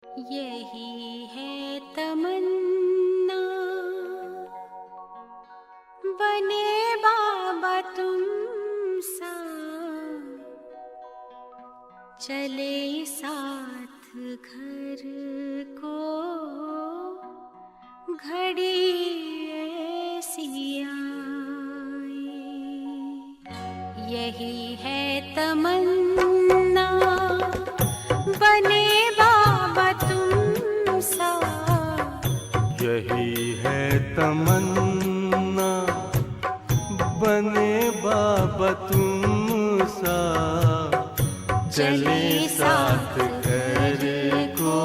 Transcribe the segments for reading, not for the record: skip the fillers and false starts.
यही है तमन्ना, बने बाबा तुम सा, चले साथ घर को घड़ी ऐसी आए। यही है तमन्ना, बने बाबा तुम सा। यही है तमन्ना, बने बाबा तुम सा, चले साथ घर को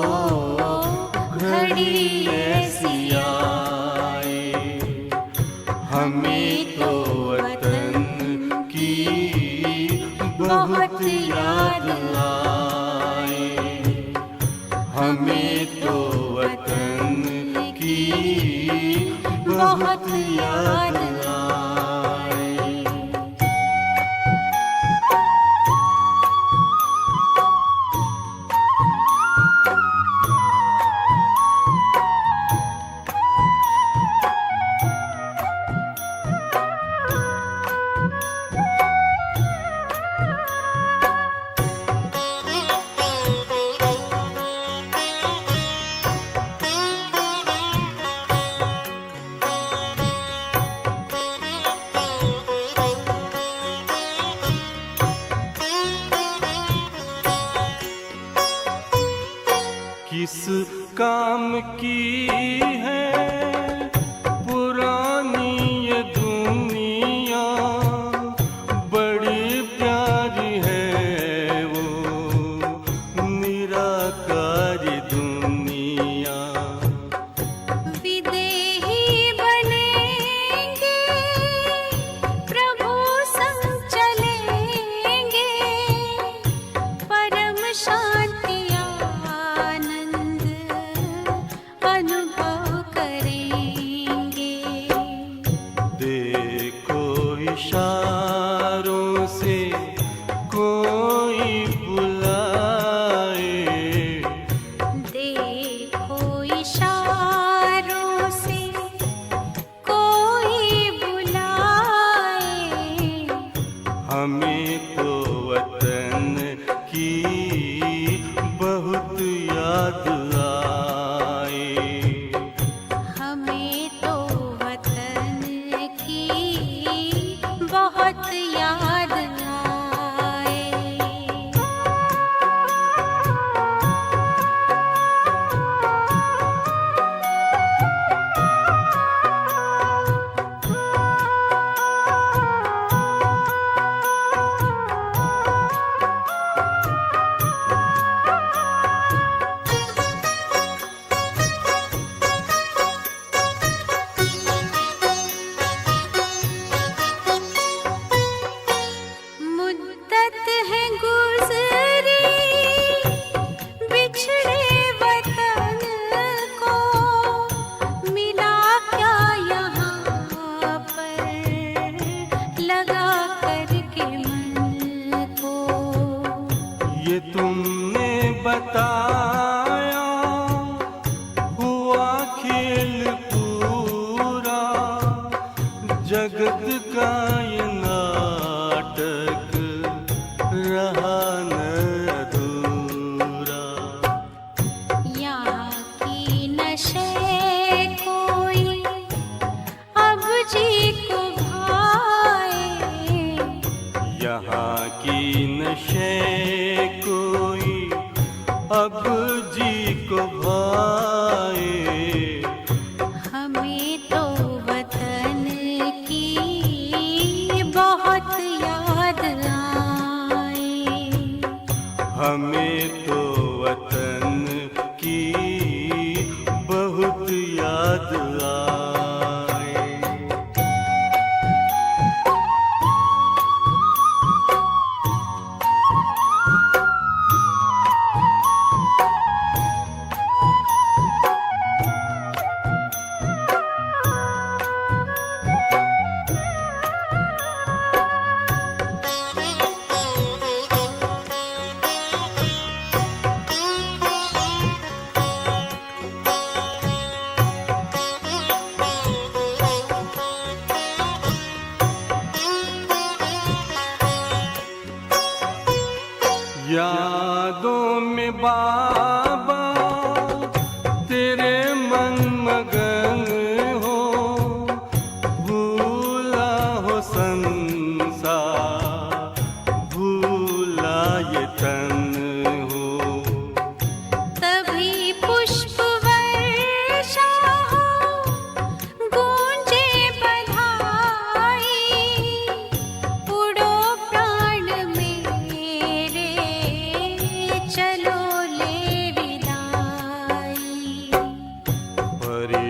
घड़ी ऐसी आए। हमें तो वतन की बहुत याद आए, हमें तो वतन की बहुत याद आए। किस काम की है पुरानी ये दुनिया, बड़ी प्यारी है वो निराकारी दुनिया। विदेही बनेंगे, प्रभु संग चलेंगे, परम शांति अनुभव करेंगे। देखो इशारों से कोई बुलाए, देखो इशारों से कोई बुलाए। हमें तो वतन की बहुत याद आए, हमें तो वतन की बहुत याद आए। मुद्दत है गुज़री बिछड़े वतन को, मिला क्या यहाँ पर लगा करके मन को। ये तुमने बताया हुआ खेल पूरा, जगत का ये नाटक रहा न अधूरा। यहाँ की नशे कोई अब जी को भाए, यहाँ की नशे कोई अब जी को भाए। हमें तो वतन की बहुत याद आए। हमें तो वतन की बहुत याद आए।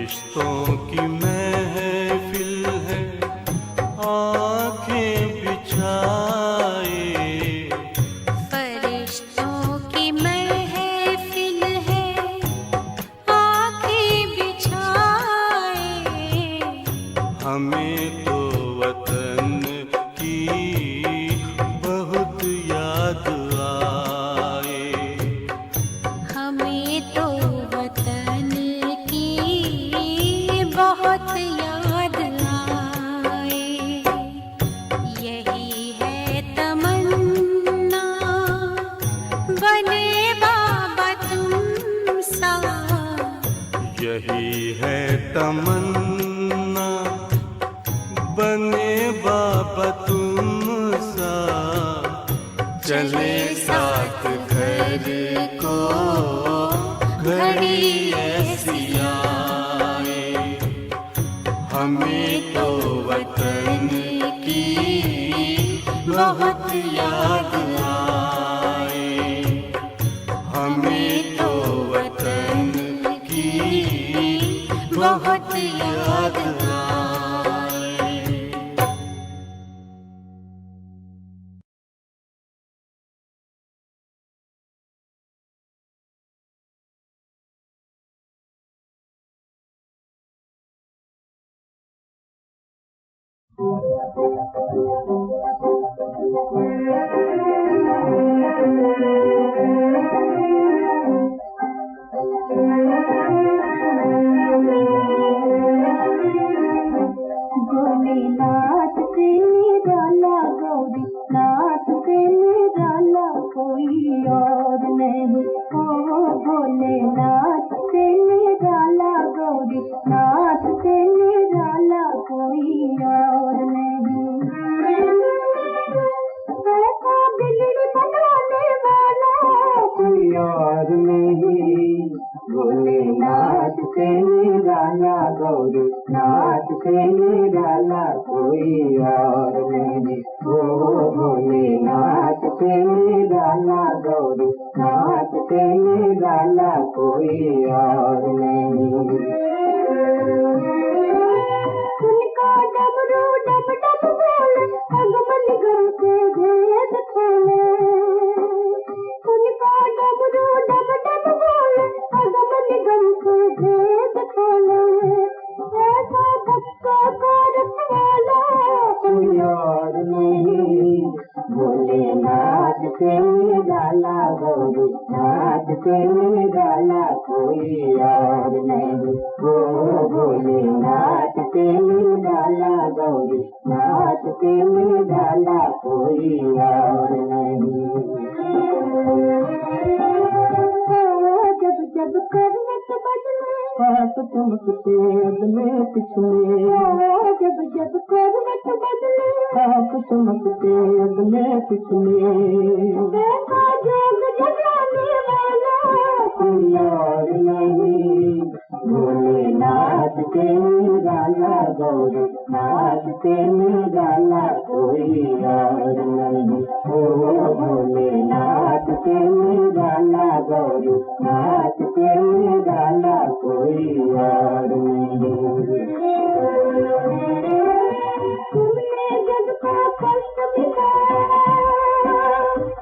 फरिश्तों की महफिल है, आंखें बिछाए। फरिश्तों की महफिल है, आंखें बिछाए। हमें तो वतन की बहुत याद आए। हमें तो वतन की बहुत याद आए। यही है तमन्ना, बने बाबा तुम सा। यही है तमन्ना, बने बाबा तुम सा। चले साथ घर को घड़ी ऐसी आए। हमें तो वतन की बहुत याद आए। हमें तो वतन की बहुत याद आए। भोलेनाथ से निराला गौरी नाथ से निराला कोई और नहीं। ओ भोलेनाथ से निराला गौरी नाथ से निराला कोई और नहीं। ऐसा बिगड़ बनाने वाला कोई और नहीं। भोलेनाथ से निराला गौरी नाथ से निराला कोई और नहीं। ओ भोलेनाथ से निराला गौरी नाथ से निराला कोई और नहीं। उनका डमरू डम डम बोले, अगमन गम के भेद खोले। उनका डमरू डम डम बोले, अगमन गम के भेद खोले। ऐसा धक्का कारत वाला कोई और नहीं। भोलेनाथ से निराला गौरी नाथ से निराला कोई और नहीं। ओ भोलेनाथ से निराला गौरी नाथ से निराला कोई और नहीं। जब जब करवट बदले हाथ चमकते अगले पिछले। जब जब करवट बदले हाथ चमकते अगले पिछले। देखा जोग जगाने वाला कोई और नहीं। भोलेनाथ से निराला गौरी नाथ से निराला कोई और नहीं। ओ भोलेनाथ से निराला गौरी नाथ से निराला कोई और नहीं। तुमने जग का कष्ट मिटाया,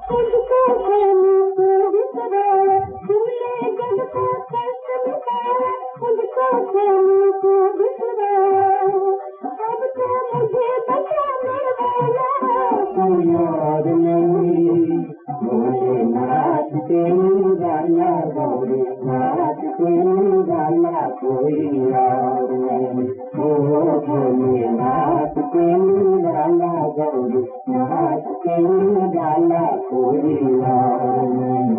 तुझको प्रेमी को बिसराया। तुमने जग का कष्ट मिटाया, तुझको प्रेमी को बिसराया। अब तो मुझे बचाने वाला कोई और नहीं। भोलेनाथ से निराला गौरी नाथ से निराला कोई और नहीं। ओ भोलेनाथ से निराला गौरी नाथ से निराला कोई और नहीं।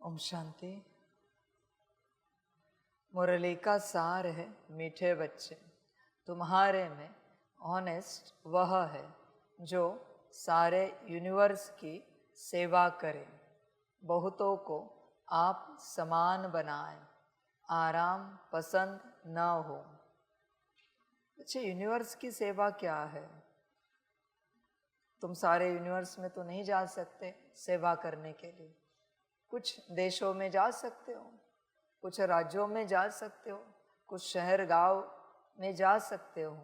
ओम शांति। मुरली का सार है मीठे बच्चे, तुम्हारे में ऑनेस्ट वह है जो सारे यूनिवर्स की सेवा करे, बहुतों को आप समान बनाए, आराम पसंद न हो। बच्चे, यूनिवर्स की सेवा क्या है? तुम सारे यूनिवर्स में तो नहीं जा सकते सेवा करने के लिए। कुछ देशों में जा सकते हो, कुछ राज्यों में जा सकते हो, कुछ शहर गांव में जा सकते हो।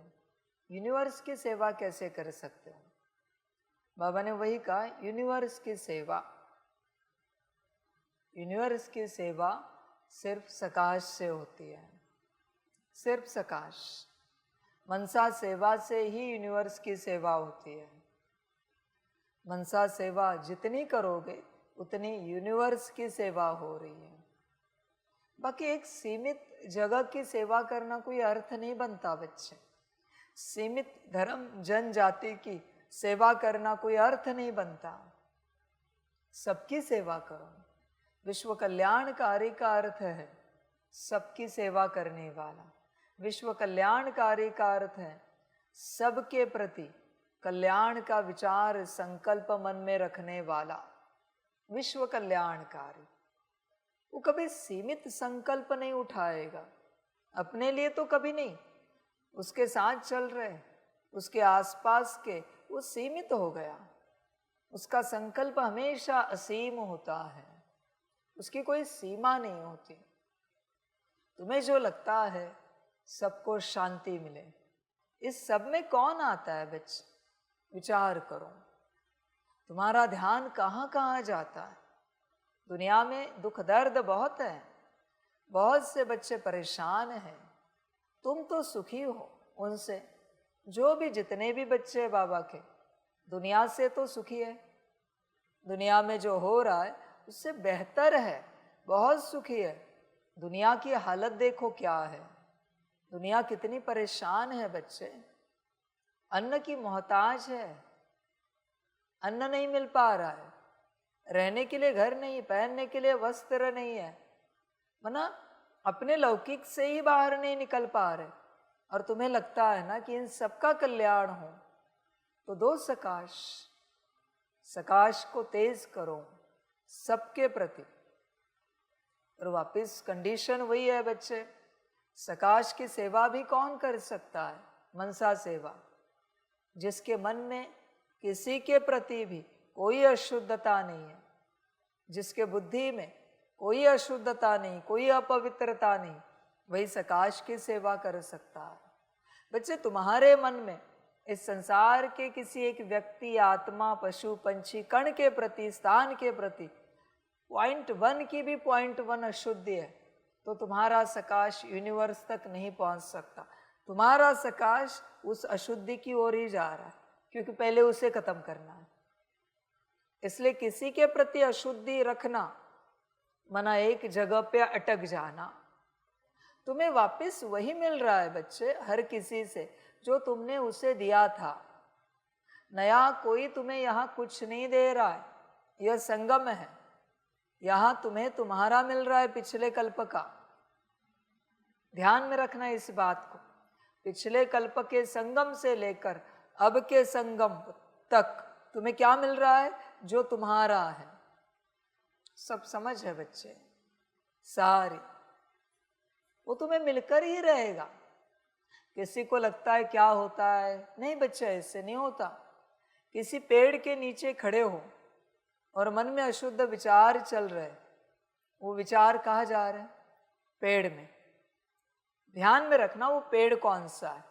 यूनिवर्स की सेवा कैसे कर सकते हो? बाबा ने वही कहा, यूनिवर्स की सेवा। यूनिवर्स की सेवा सिर्फ सकाश से होती है, सिर्फ सकाश। मनसा सेवा से ही यूनिवर्स की सेवा होती है। मनसा सेवा जितनी करोगे उतनी यूनिवर्स की सेवा हो रही है। बाकी एक सीमित जगह की सेवा करना कोई अर्थ नहीं बनता बच्चे। सीमित धर्म जनजाति की सेवा करना कोई अर्थ नहीं बनता। सबकी सेवा करो। विश्व कल्याणकारी का अर्थ है सबकी सेवा करने वाला। विश्व कल्याणकारी का अर्थ है सबके प्रति कल्याण का विचार संकल्प मन में रखने वाला। विश्व कल्याणकारी वो कभी सीमित संकल्प नहीं उठाएगा, अपने लिए तो कभी नहीं। उसके साथ चल रहे, उसके आसपास के, वो सीमित हो गया। उसका संकल्प हमेशा असीम होता है, उसकी कोई सीमा नहीं होती। तुम्हें जो लगता है सबको शांति मिले, इस सब में कौन आता है बच्चे? विचार करो, तुम्हारा ध्यान कहाँ कहाँ जाता है? दुनिया में दुख दर्द बहुत है, बहुत से बच्चे परेशान हैं। तुम तो सुखी हो उनसे। जो भी जितने भी बच्चे बाबा के दुनिया से तो सुखी है। दुनिया में जो हो रहा है उससे बेहतर है, बहुत सुखी है। दुनिया की हालत देखो क्या है, दुनिया कितनी परेशान है बच्चे। अन्न की मोहताज है, अन्न नहीं मिल पा रहा है, रहने के लिए घर नहीं, पहनने के लिए वस्त्र नहीं है, मना अपने लौकिक से ही बाहर नहीं निकल पा रहे। और तुम्हें लगता है ना कि इन सबका कल्याण हो, तो दो सकाश। सकाश को तेज करो सबके प्रति। और वापिस कंडीशन वही है बच्चे, सकाश की सेवा भी कौन कर सकता है? मनसा सेवा। जिसके मन में किसी के प्रति भी कोई अशुद्धता नहीं है, जिसके बुद्धि में कोई अशुद्धता नहीं, कोई अपवित्रता नहीं, वही सकाश की सेवा कर सकता है। बच्चे, तुम्हारे मन में इस संसार के किसी एक व्यक्ति, आत्मा, पशु, पंछी, कण के प्रति, स्थान के प्रति 0.1 की भी 0.1 अशुद्धि है, तो तुम्हारा सकाश यूनिवर्स तक नहीं पहुंच सकता। तुम्हारा सकाश उस अशुद्धि की ओर ही जा रहा है, क्योंकि पहले उसे खत्म करना है। इसलिए किसी के प्रति अशुद्धि रखना मना एक जगह पे अटक जाना। तुम्हें वापस वही मिल रहा है बच्चे, हर किसी से जो तुमने उसे दिया था। नया कोई तुम्हें यहाँ कुछ नहीं दे रहा है, यह संगम है। यहाँ तुम्हें तुम्हारा मिल रहा है पिछले कल्प का। ध्यान में रखना इस बात को। पिछले कल्प के संगम से लेकर अब के संगम तक तुम्हें क्या मिल रहा है? जो तुम्हारा है। सब समझ है बच्चे, सारे वो तुम्हें मिलकर ही रहेगा। किसी को लगता है क्या होता है, नहीं बच्चे, ऐसे नहीं होता। किसी पेड़ के नीचे खड़े हो और मन में अशुद्ध विचार चल रहे, वो विचार कहाँ जा रहे हैं? पेड़ में। ध्यान में रखना वो पेड़ कौन सा है।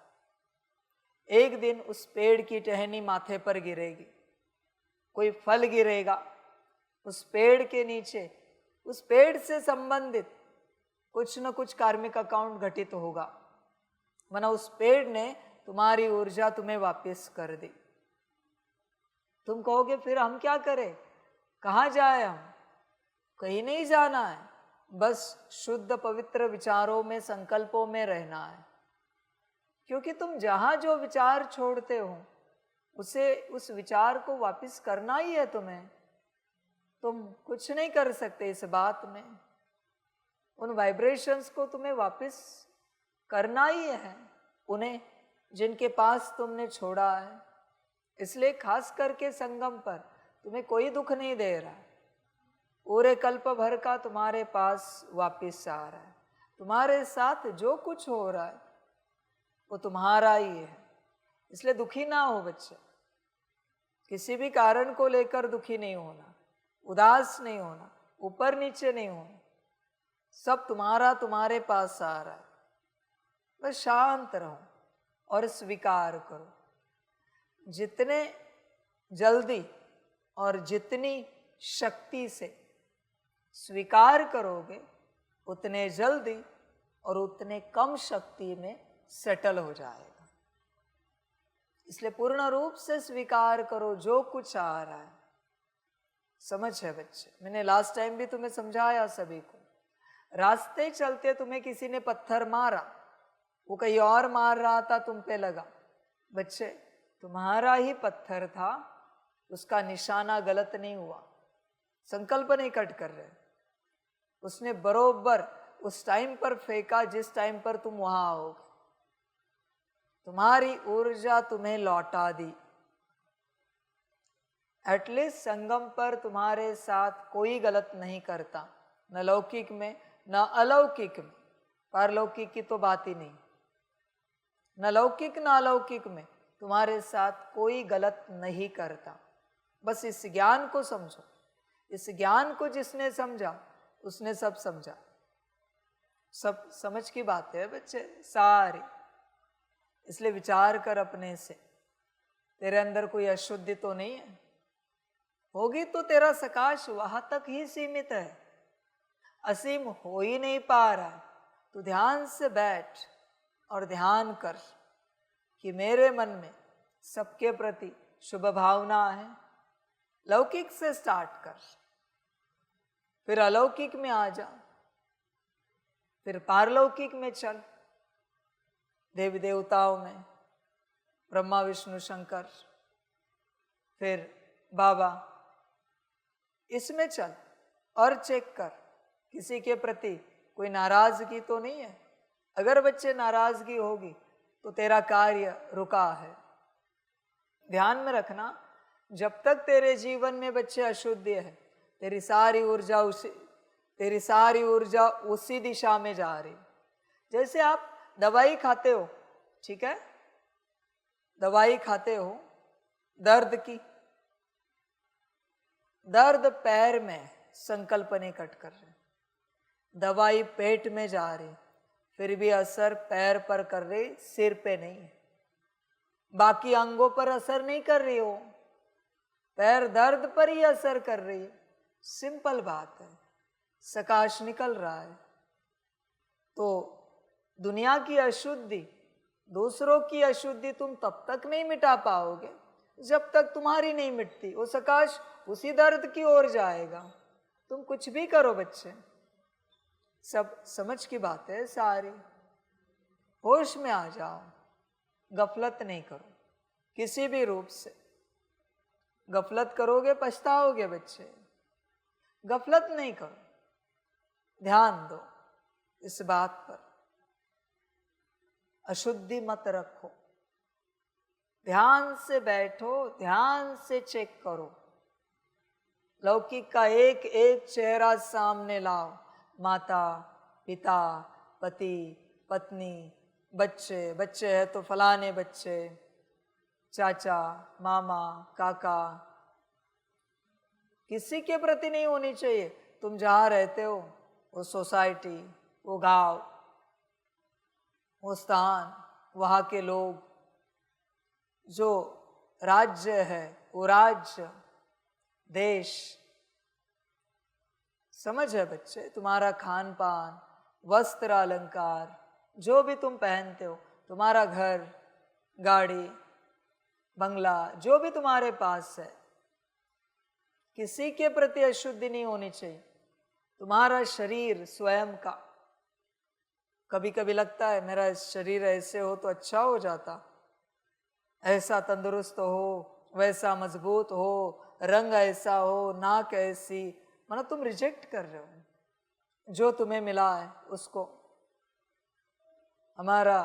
एक दिन उस पेड़ की टहनी माथे पर गिरेगी, कोई फल गिरेगा, उस पेड़ के नीचे उस पेड़ से संबंधित कुछ न कुछ कार्मिक अकाउंट घटित होगा, वरना उस पेड़ ने तुम्हारी ऊर्जा तुम्हें वापस कर दी। तुम कहोगे फिर हम क्या करें, कहाँ जाए हम? कहीं नहीं जाना है, बस शुद्ध पवित्र विचारों में, संकल्पों में रहना है। क्योंकि तुम जहाँ जो विचार छोड़ते हो उसे, उस विचार को वापस करना ही है तुम्हें। तुम कुछ नहीं कर सकते इस बात में। उन वाइब्रेशंस को तुम्हें वापस करना ही है, उन्हें जिनके पास तुमने छोड़ा है। इसलिए खास करके संगम पर तुम्हें कोई दुख नहीं दे रहा है, पूरे कल्प भर का तुम्हारे पास वापस आ रहा है। तुम्हारे साथ जो कुछ हो रहा है वो तुम्हारा ही है, इसलिए दुखी ना हो बच्चे। किसी भी कारण को लेकर दुखी नहीं होना, उदास नहीं होना, ऊपर नीचे नहीं होना, सब तुम्हारा तुम्हारे पास आ रहा है। बस शांत रहो और स्वीकार करो। जितने जल्दी और जितनी शक्ति से स्वीकार करोगे उतने जल्दी और उतने कम शक्ति में सेटल हो जाएगा। इसलिए पूर्ण रूप से स्वीकार करो जो कुछ आ रहा है। समझ है बच्चे, मैंने लास्ट टाइम भी तुम्हें समझाया सभी को। रास्ते चलते तुम्हें किसी ने पत्थर मारा, वो कहीं और मार रहा था, तुम पे लगा। बच्चे, तुम्हारा ही पत्थर था, उसका निशाना गलत नहीं हुआ। संकल्प नहीं कट कर रहे, उसने बरोबर उस टाइम पर फेंका जिस टाइम पर तुम वहां आओगे। तुम्हारी ऊर्जा तुम्हें लौटा दी। एटलीस्ट संगम पर तुम्हारे साथ कोई गलत नहीं करता, न लौकिक में न अलौकिक में। पारलौकिक की तो बात ही नहीं। न लौकिक न अलौकिक में तुम्हारे साथ कोई गलत नहीं करता। बस इस ज्ञान को समझो। इस ज्ञान को जिसने समझा उसने सब समझा। सब समझ की बात है बच्चे सारी। इसलिए विचार कर अपने से, तेरे अंदर कोई अशुद्धि तो नहीं है। होगी तो तेरा सकाश वहां तक ही सीमित है, असीम हो ही नहीं पा रहा है। तो ध्यान से बैठ और ध्यान कर कि मेरे मन में सबके प्रति शुभ भावना है। लौकिक से स्टार्ट कर, फिर अलौकिक में आ जा, फिर पारलौकिक में चल। देवी देवताओं में ब्रह्मा विष्णु शंकर, फिर बाबा, इसमें चल और चेक कर किसी के प्रति कोई नाराजगी तो नहीं है। अगर बच्चे नाराजगी होगी तो तेरा कार्य रुका है। ध्यान में रखना, जब तक तेरे जीवन में बच्चे अशुद्धि है, तेरी सारी ऊर्जा उसी दिशा में जा रही। जैसे आप दवाई खाते हो, ठीक है, दवाई खाते हो दर्द की, दर्द पैर में, संकल्प नहीं कट कर रहे, दवाई पेट में जा रही, फिर भी असर पैर पर कर रही, सिर पे नहीं है। बाकी अंगों पर असर नहीं कर रही हो, पैर दर्द पर ही असर कर रही है। सिंपल बात है, सकाश निकल रहा है। तो दुनिया की अशुद्धि, दूसरों की अशुद्धि तुम तब तक नहीं मिटा पाओगे जब तक तुम्हारी नहीं मिटती। वो सकाश उसी दर्द की ओर जाएगा। तुम कुछ भी करो बच्चे, सब समझ की बात है सारी। होश में आ जाओ, गफलत नहीं करो किसी भी रूप से। गफलत करोगे पछताओगे बच्चे। गफलत नहीं करो, ध्यान दो इस बात पर। अशुद्धि मत रखो, ध्यान से बैठो, ध्यान से चेक करो। लौकिक का एक एक चेहरा सामने लाओ। माता, पिता, पति, पत्नी, बच्चे, बच्चे है तो फलाने बच्चे, चाचा, मामा, काका, किसी के प्रति नहीं होनी चाहिए। तुम जहाँ रहते हो, वो सोसाइटी, वो गांव, वो स्थान, वहाँ के लोग, जो राज्य है वो राज्य, देश। समझ है बच्चे, तुम्हारा खान पान, वस्त्र, अलंकार, जो भी तुम पहनते हो, तुम्हारा घर, गाड़ी, बंगला, जो भी तुम्हारे पास है, किसी के प्रति अशुद्धि नहीं होनी चाहिए। तुम्हारा शरीर स्वयं का, कभी कभी लगता है मेरा शरीर ऐसे हो तो अच्छा हो जाता, ऐसा तंदुरुस्त हो, वैसा मजबूत हो, रंग ऐसा हो, नाक ऐसी, मतलब तुम रिजेक्ट कर रहे हो जो तुम्हें मिला है उसको। हमारा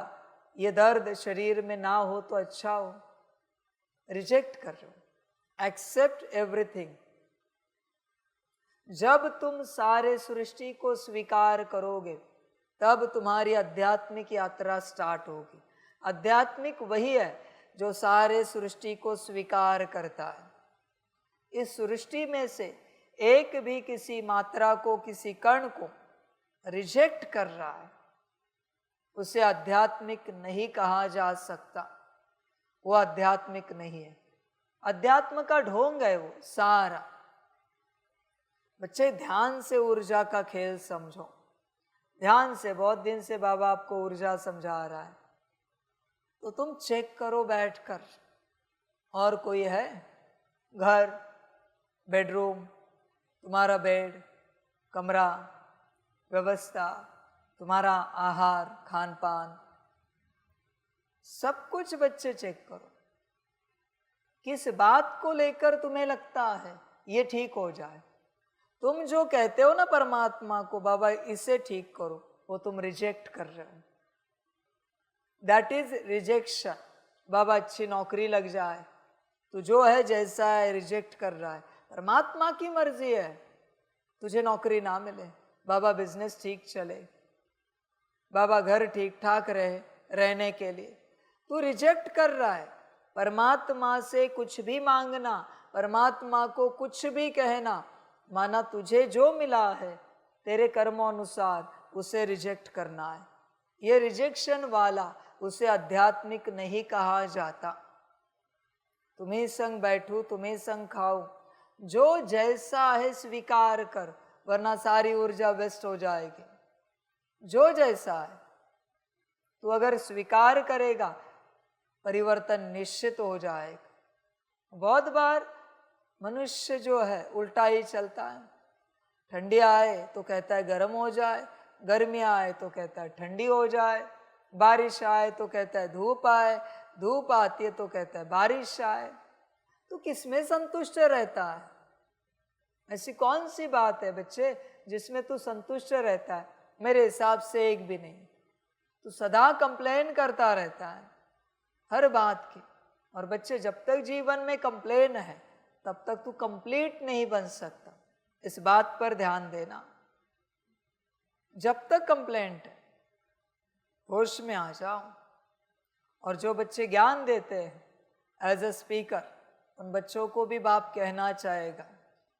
ये दर्द शरीर में ना हो तो अच्छा हो, रिजेक्ट कर रहे हो। Accept everything. जब तुम सारे सृष्टि को स्वीकार करोगे तब तुम्हारी आध्यात्मिक यात्रा स्टार्ट होगी। आध्यात्मिक वही है जो सारे सृष्टि को स्वीकार करता है। इस सृष्टि में से एक भी किसी मात्रा को, किसी कण को रिजेक्ट कर रहा है, उसे आध्यात्मिक नहीं कहा जा सकता। वो आध्यात्मिक नहीं है, अध्यात्म का ढोंग है वो सारा। बच्चे ध्यान से ऊर्जा का खेल समझो, ध्यान से। बहुत दिन से बाबा आपको ऊर्जा समझा रहा है, तो तुम चेक करो बैठकर। और कोई है? घर, बेडरूम, तुम्हारा बेड, कमरा, व्यवस्था, तुम्हारा आहार, खान पान, सब कुछ बच्चे चेक करो। किस बात को लेकर तुम्हें लगता है ये ठीक हो जाए? तुम जो कहते हो ना परमात्मा को, बाबा इसे ठीक करो, वो तुम रिजेक्ट कर रहे हो। That is rejection. बाबा अच्छी नौकरी लग जाए, तो जो है जैसा है रिजेक्ट कर रहा है। परमात्मा की मर्जी है तुझे नौकरी ना मिले, बाबा बिजनेस ठीक चले, बाबा घर ठीक ठाक रहे रहने के लिए, तू रिजेक्ट कर रहा है। परमात्मा से कुछ भी मांगना, परमात्मा को कुछ भी कहना, माना तुझे जो मिला है तेरे कर्मों अनुसार, उसे रिजेक्ट करना है। ये रिजेक्शन वाला, उसे आध्यात्मिक नहीं कहा जाता। तुम्हें संग बैठू, तुम्हें संग खाओ, जो जैसा है स्वीकार कर, वरना सारी ऊर्जा वेस्ट हो जाएगी। जो जैसा है तू अगर स्वीकार करेगा, परिवर्तन निश्चित हो जाएगा। बहुत बार मनुष्य जो है उल्टा ही चलता है। ठंडी आए तो कहता है गर्म हो जाए, गर्मी आए तो कहता है ठंडी हो जाए, बारिश आए तो कहता है धूप आए, धूप आती है तो कहता है बारिश आए। तो किसमें संतुष्ट रहता है? ऐसी कौन सी बात है बच्चे जिसमें तू संतुष्ट रहता है? मेरे हिसाब से एक भी नहीं। तू सदा कंप्लेन करता रहता है हर बात की। और बच्चे जब तक जीवन में कंप्लेन है तब तक तू कंप्लीट नहीं बन सकता। इस बात पर ध्यान देना। जब तक कंप्लेंट है, होश में आ जाओ। और जो बच्चे ज्ञान देते हैं एज अ स्पीकर, उन बच्चों को भी बाप कहना चाहेगा,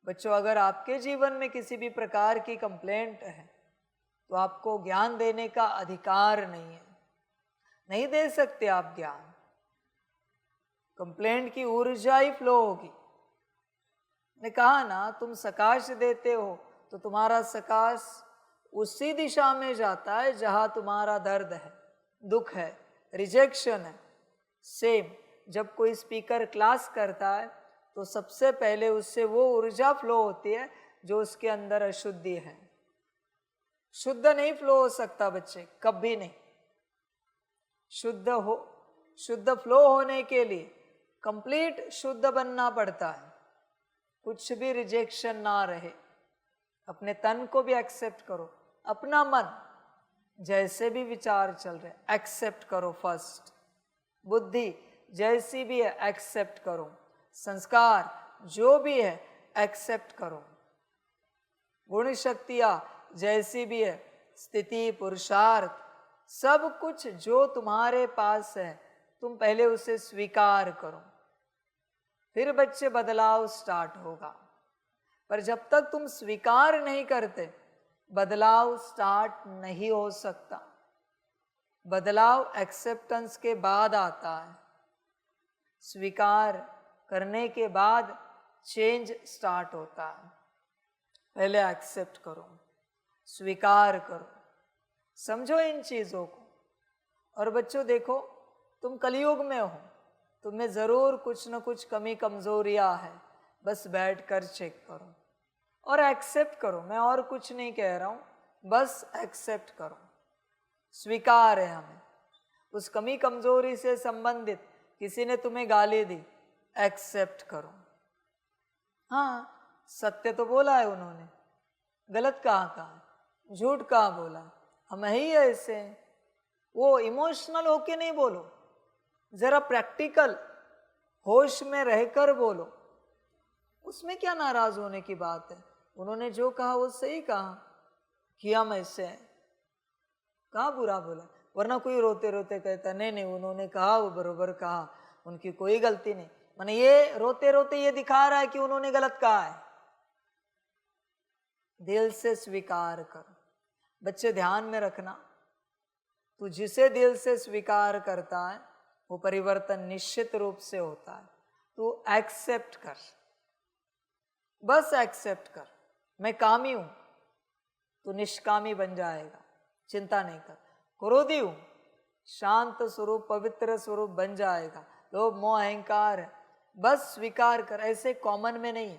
बच्चों अगर आपके जीवन में किसी भी प्रकार की कंप्लेंट है तो आपको ज्ञान देने का अधिकार नहीं है, नहीं दे सकते आप ज्ञान। कंप्लेंट की ऊर्जा ही फ्लो होगी। ने कहा ना, तुम सकाश देते हो तो तुम्हारा सकाश उसी दिशा में जाता है जहां तुम्हारा दर्द है, दुख है, रिजेक्शन है। सेम जब कोई स्पीकर क्लास करता है तो सबसे पहले उससे वो ऊर्जा फ्लो होती है जो उसके अंदर अशुद्धि है। शुद्ध नहीं फ्लो हो सकता बच्चे, कभी नहीं। शुद्ध फ्लो होने के लिए कंप्लीट शुद्ध बनना पड़ता है। कुछ भी रिजेक्शन ना रहे। अपने तन को भी एक्सेप्ट करो, अपना मन जैसे भी विचार चल रहे एक्सेप्ट करो फर्स्ट। बुद्धि जैसी भी है एक्सेप्ट करो। संस्कार जो भी है एक्सेप्ट करो। गुण शक्तियाँ जैसी भी है, स्थिति, पुरुषार्थ, सब कुछ जो तुम्हारे पास है तुम पहले उसे स्वीकार करो, फिर बच्चे बदलाव स्टार्ट होगा। पर जब तक तुम स्वीकार नहीं करते बदलाव स्टार्ट नहीं हो सकता। बदलाव एक्सेप्टेंस के बाद आता है। स्वीकार करने के बाद चेंज स्टार्ट होता है। पहले एक्सेप्ट करो, स्वीकार करो, समझो इन चीज़ों को। और बच्चों देखो, तुम कलयुग में हो, तुम्हें ज़रूर कुछ न कुछ कमी कमज़ोरियाँ है, बस बैठ कर चेक करो और एक्सेप्ट करो। मैं और कुछ नहीं कह रहा हूँ, बस एक्सेप्ट करो। स्वीकार है हमें। उस कमी कमज़ोरी से संबंधित किसी ने तुम्हें गाली दी, एक्सेप्ट करो। हाँ, सत्य तो बोला है उन्होंने, गलत कहा, झूठ कहा बोला, हम ही ऐसे हैं। वो इमोशनल होके नहीं बोलो, जरा प्रैक्टिकल होश में रहकर बोलो। उसमें क्या नाराज होने की बात है? उन्होंने जो कहा वो सही कहा कि हम ऐसे हैं, कहाँ बुरा बोला? वरना कोई रोते रोते कहता नहीं नहीं उन्होंने कहा वो बरोबर कहा, उनकी कोई गलती नहीं। माने ये रोते रोते ये दिखा रहा है कि उन्होंने गलत कहा है। दिल से स्वीकार करो। बच्चे ध्यान में रखना, तू जिसे दिल से स्वीकार करता है वो परिवर्तन निश्चित रूप से होता है। तू एक्सेप्ट कर, बस एक्सेप्ट कर। मैं कामी हूं, तू निष्कामी बन जाएगा, चिंता नहीं कर। क्रोधी हूं, शांत स्वरूप पवित्र स्वरूप बन जाएगा। लोभ मोह अहंकार है, बस स्वीकार कर। ऐसे कॉमन में नहीं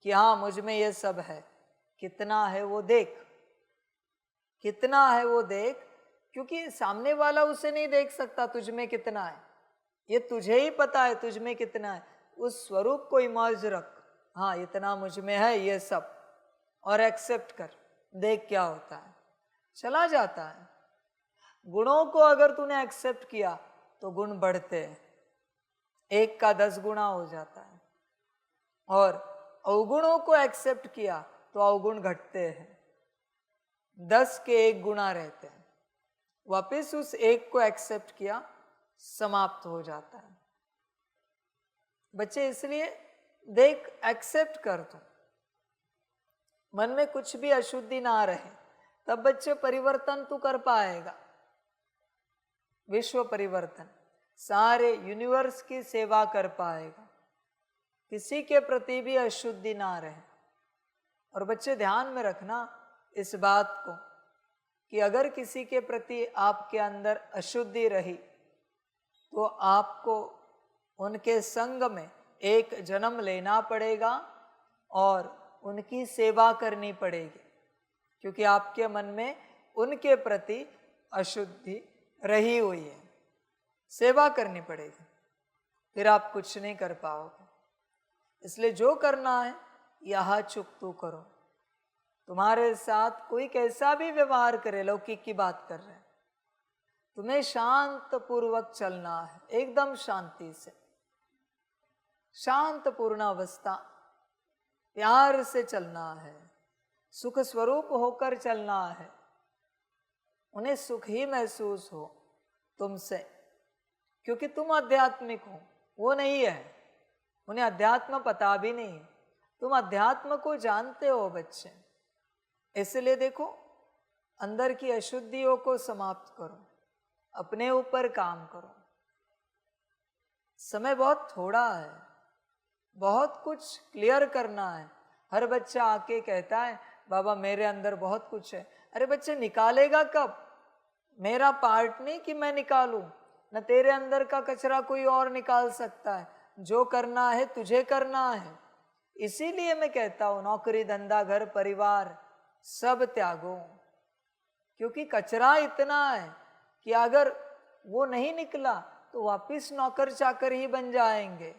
कि हाँ मुझ में ये सब है। कितना है वो देख, कितना है वो देख, क्योंकि सामने वाला उसे नहीं देख सकता तुझ में कितना है, ये तुझे ही पता है तुझ में कितना है। उस स्वरूप को इमर्ज रख, हाँ इतना मुझ में है ये सब, और एक्सेप्ट कर, देख क्या होता है, चला जाता है। गुणों को अगर तूने एक्सेप्ट किया तो गुण बढ़ते हैं, 1 का 10 गुना हो जाता है। और अवगुणों को एक्सेप्ट किया तो अवगुण घटते हैं, 10 के 1 गुना रहते हैं। वापिस उस 1 को एक्सेप्ट किया, समाप्त हो जाता है। बच्चे इसलिए देख, एक्सेप्ट कर तू, मन में कुछ भी अशुद्धि ना रहे, तब बच्चे परिवर्तन तू कर पाएगा। विश्व परिवर्तन, सारे यूनिवर्स की सेवा कर पाएगा, किसी के प्रति भी अशुद्धि ना रहे। और बच्चे ध्यान में रखना इस बात को कि अगर किसी के प्रति आपके अंदर अशुद्धि रही तो आपको उनके संग में एक जन्म लेना पड़ेगा और उनकी सेवा करनी पड़ेगी, क्योंकि आपके मन में उनके प्रति अशुद्धि रही हुई है। सेवा करनी पड़ेगी, फिर आप कुछ नहीं कर पाओगे। इसलिए जो करना है यहाँ चुप तू करो। तुम्हारे साथ कोई कैसा भी व्यवहार करे, लौकिक की बात कर रहे हैं, तुम्हें शांत पूर्वक चलना है, एकदम शांति से, शांत पूर्ण अवस्था, प्यार से चलना है, सुख स्वरूप होकर चलना है। उन्हें सुख ही महसूस हो तुमसे, क्योंकि तुम आध्यात्मिक हो, वो नहीं है। उन्हें अध्यात्म पता भी नहीं है, तुम अध्यात्म को जानते हो बच्चे। इसलिए देखो, अंदर की अशुद्धियों को समाप्त करो, अपने ऊपर काम करो। समय बहुत थोड़ा है, बहुत कुछ क्लियर करना है। हर बच्चा आके कहता है बाबा मेरे अंदर बहुत कुछ है। अरे बच्चे, निकालेगा कब? मेरा पार्ट नहीं कि मैं निकालूं, न तेरे अंदर का कचरा कोई और निकाल सकता है। जो करना है तुझे करना है। इसीलिए मैं कहता हूं नौकरी धंधा घर परिवार सब त्यागो, क्योंकि कचरा इतना है कि अगर वो नहीं निकला तो वापिस नौकर चाकर ही बन जाएंगे।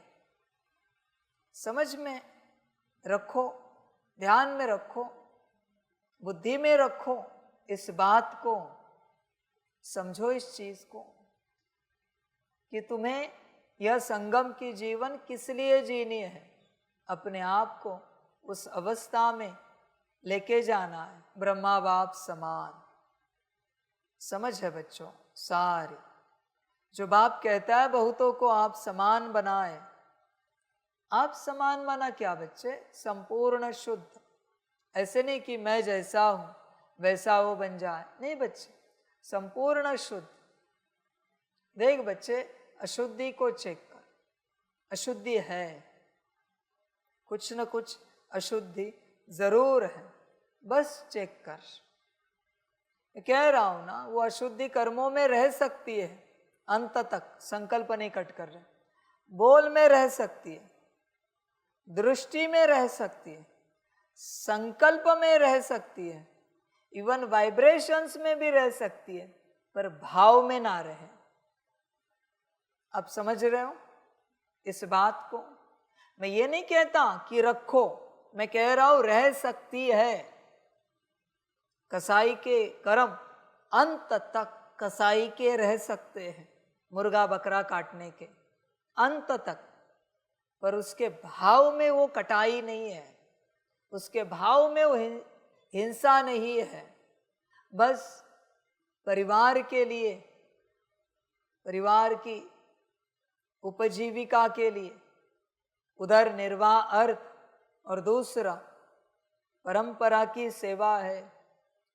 समझ में रखो, ध्यान में रखो, बुद्धि में रखो, इस बात को समझो, इस चीज को कि तुम्हें यह संगम की जीवन किस लिए जीनी है। अपने आप को उस अवस्था में लेके जाना है, ब्रह्मा बाप समान। समझ है बच्चों सारी? जो बाप कहता है बहुतों को आप समान बनाए, आप समान माना क्या बच्चे? संपूर्ण शुद्ध। ऐसे नहीं कि मैं जैसा हूं वैसा वो बन जाए, नहीं बच्चे, संपूर्ण शुद्ध। देख बच्चे, अशुद्धि को चेक कर, अशुद्धि है, कुछ न कुछ अशुद्धि जरूर है, बस चेक कर। मैं कह रहा हूं ना, वो अशुद्धि कर्मों में रह सकती है अंत तक, संकल्प नहीं कट कर रहे। बोल में रह सकती है, दृष्टि में रह सकती है, संकल्प में रह सकती है, इवन वाइब्रेशंस में भी रह सकती है, पर भाव में ना रहे। आप समझ रहे हो इस बात को? मैं ये नहीं कहता कि रखो, मैं कह रहा हूं रह सकती है। कसाई के कर्म अंत तक कसाई के रह सकते हैं, मुर्गा बकरा काटने के अंत तक, पर उसके भाव में वो कटाई नहीं है, उसके भाव में वो हिंसा नहीं है। बस परिवार के लिए, परिवार की उपजीविका के लिए उधर निर्वाह अर्थ, और दूसरा परंपरा की सेवा है,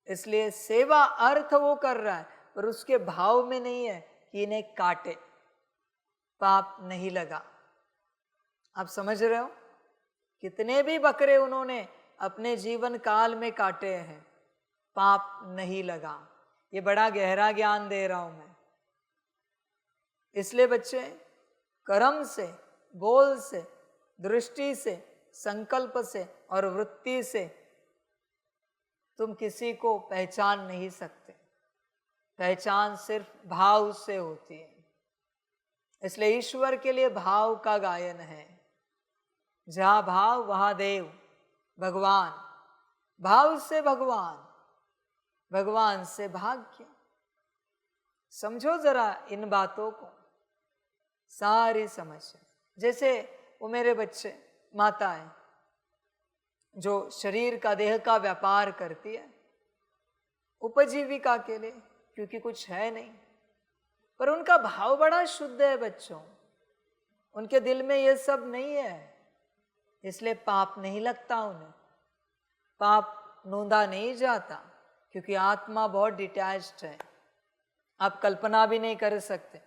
इसलिए सेवा अर्थ वो कर रहा है, पर उसके भाव में नहीं है कि इन्हें काटे, पाप नहीं लगा। आप समझ रहे हो? कितने भी बकरे उन्होंने अपने जीवन काल में काटे हैं, पाप नहीं लगा। ये बड़ा गहरा ज्ञान दे रहा हूं मैं। इसलिए बच्चे, कर्म से, बोल से, दृष्टि से, संकल्प से और वृत्ति से तुम किसी को पहचान नहीं सकते। पहचान सिर्फ भाव से होती है। इसलिए ईश्वर के लिए भाव का गायन है। जहां भाव वहां देव, भगवान, भाव से भगवान, भगवान से भाग्य। समझो जरा इन बातों को, सारी समझ। जैसे वो मेरे बच्चे, माताएं जो शरीर का, देह का व्यापार करती है उपजीविका के लिए, क्योंकि कुछ है नहीं, पर उनका भाव बड़ा शुद्ध है बच्चों, उनके दिल में ये सब नहीं है, इसलिए पाप नहीं लगता उन्हें, पाप नोंदा नहीं जाता, क्योंकि आत्मा बहुत डिटैच्ड है। आप कल्पना भी नहीं कर सकते,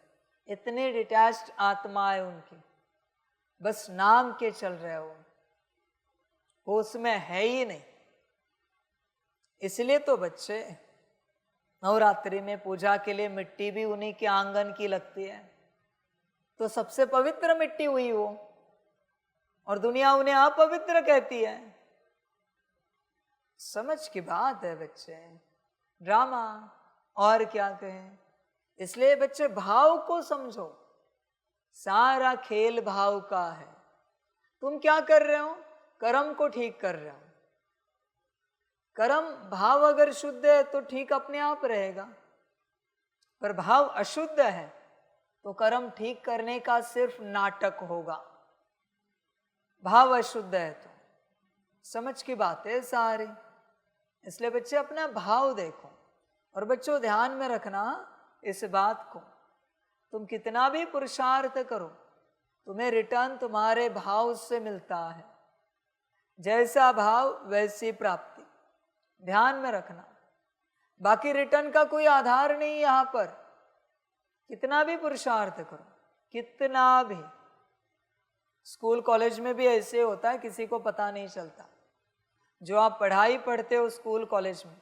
इतनी डिटैच्ड आत्मा है उनकी, बस नाम के चल रहे हो, वो उसमें है ही नहीं। इसलिए तो बच्चे नवरात्रि में पूजा के लिए मिट्टी भी उन्हीं के आंगन की लगती है, तो सबसे पवित्र मिट्टी हुई वो, और दुनिया उन्हें अपवित्र कहती है। समझ की बात है बच्चे, ड्रामा और क्या कहें। इसलिए बच्चे भाव को समझो, सारा खेल भाव का है। तुम क्या कर रहे हो? कर्म को ठीक कर रहे हो। कर्म भाव अगर शुद्ध है तो ठीक अपने आप रहेगा, पर भाव अशुद्ध है तो कर्म ठीक करने का सिर्फ नाटक होगा। भाव अशुद्ध है तो, समझ की बात है सारी। इसलिए बच्चे अपना भाव देखो, और बच्चों ध्यान में रखना इस बात को, तुम कितना भी पुरुषार्थ करो, तुम्हें रिटर्न तुम्हारे भाव से मिलता है। जैसा भाव वैसी प्राप्ति, ध्यान में रखना। बाकी रिटर्न का कोई आधार नहीं यहां पर, कितना भी पुरुषार्थ करो, कितना भी। स्कूल कॉलेज में भी ऐसे होता है, किसी को पता नहीं चलता। जो आप पढ़ाई पढ़ते हो स्कूल कॉलेज में,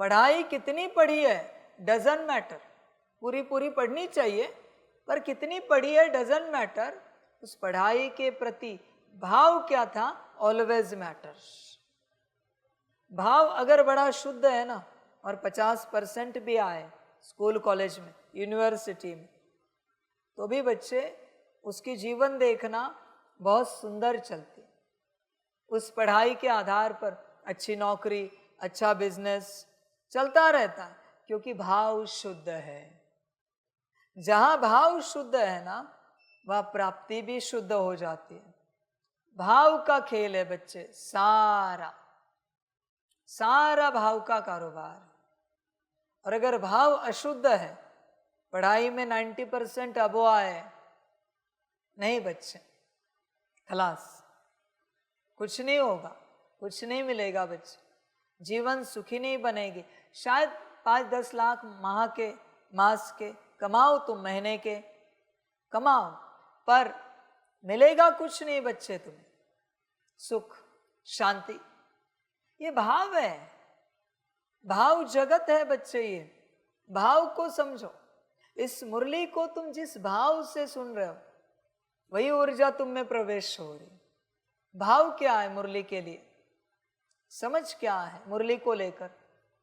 पढ़ाई कितनी पढ़ी है डजंट मैटर, पूरी पूरी पढ़नी चाहिए, पर कितनी पढ़ी है डजंट मैटर। उस पढ़ाई के प्रति भाव क्या था ऑलवेज मैटर्स। भाव अगर बड़ा शुद्ध है ना, और 50% भी आए स्कूल कॉलेज में, यूनिवर्सिटी में, तो भी बच्चे उसकी जीवन देखना बहुत सुंदर चलती। उस पढ़ाई के आधार पर अच्छी नौकरी, अच्छा बिजनेस चलता रहता है, क्योंकि भाव शुद्ध है। जहां भाव शुद्ध है ना, वह प्राप्ति भी शुद्ध हो जाती है। भाव का खेल है बच्चे, सारा सारा भाव का कारोबार। और अगर भाव अशुद्ध है, पढ़ाई में 90% अबो आए, नहीं बच्चे, खलास, कुछ नहीं होगा, कुछ नहीं मिलेगा बच्चे, जीवन सुखी नहीं बनेगी। शायद 5-10 लाख माह के, मास के कमाओ, तुम महीने के कमाओ, पर मिलेगा कुछ नहीं बच्चे तुम्हें, सुख शांति। ये भाव है, भाव जगत है बच्चे। ये भाव को समझो। इस मुरली को तुम जिस भाव से सुन रहे हो, वही ऊर्जा तुम में प्रवेश हो रही। भाव क्या है मुरली के लिए, समझ क्या है मुरली को लेकर,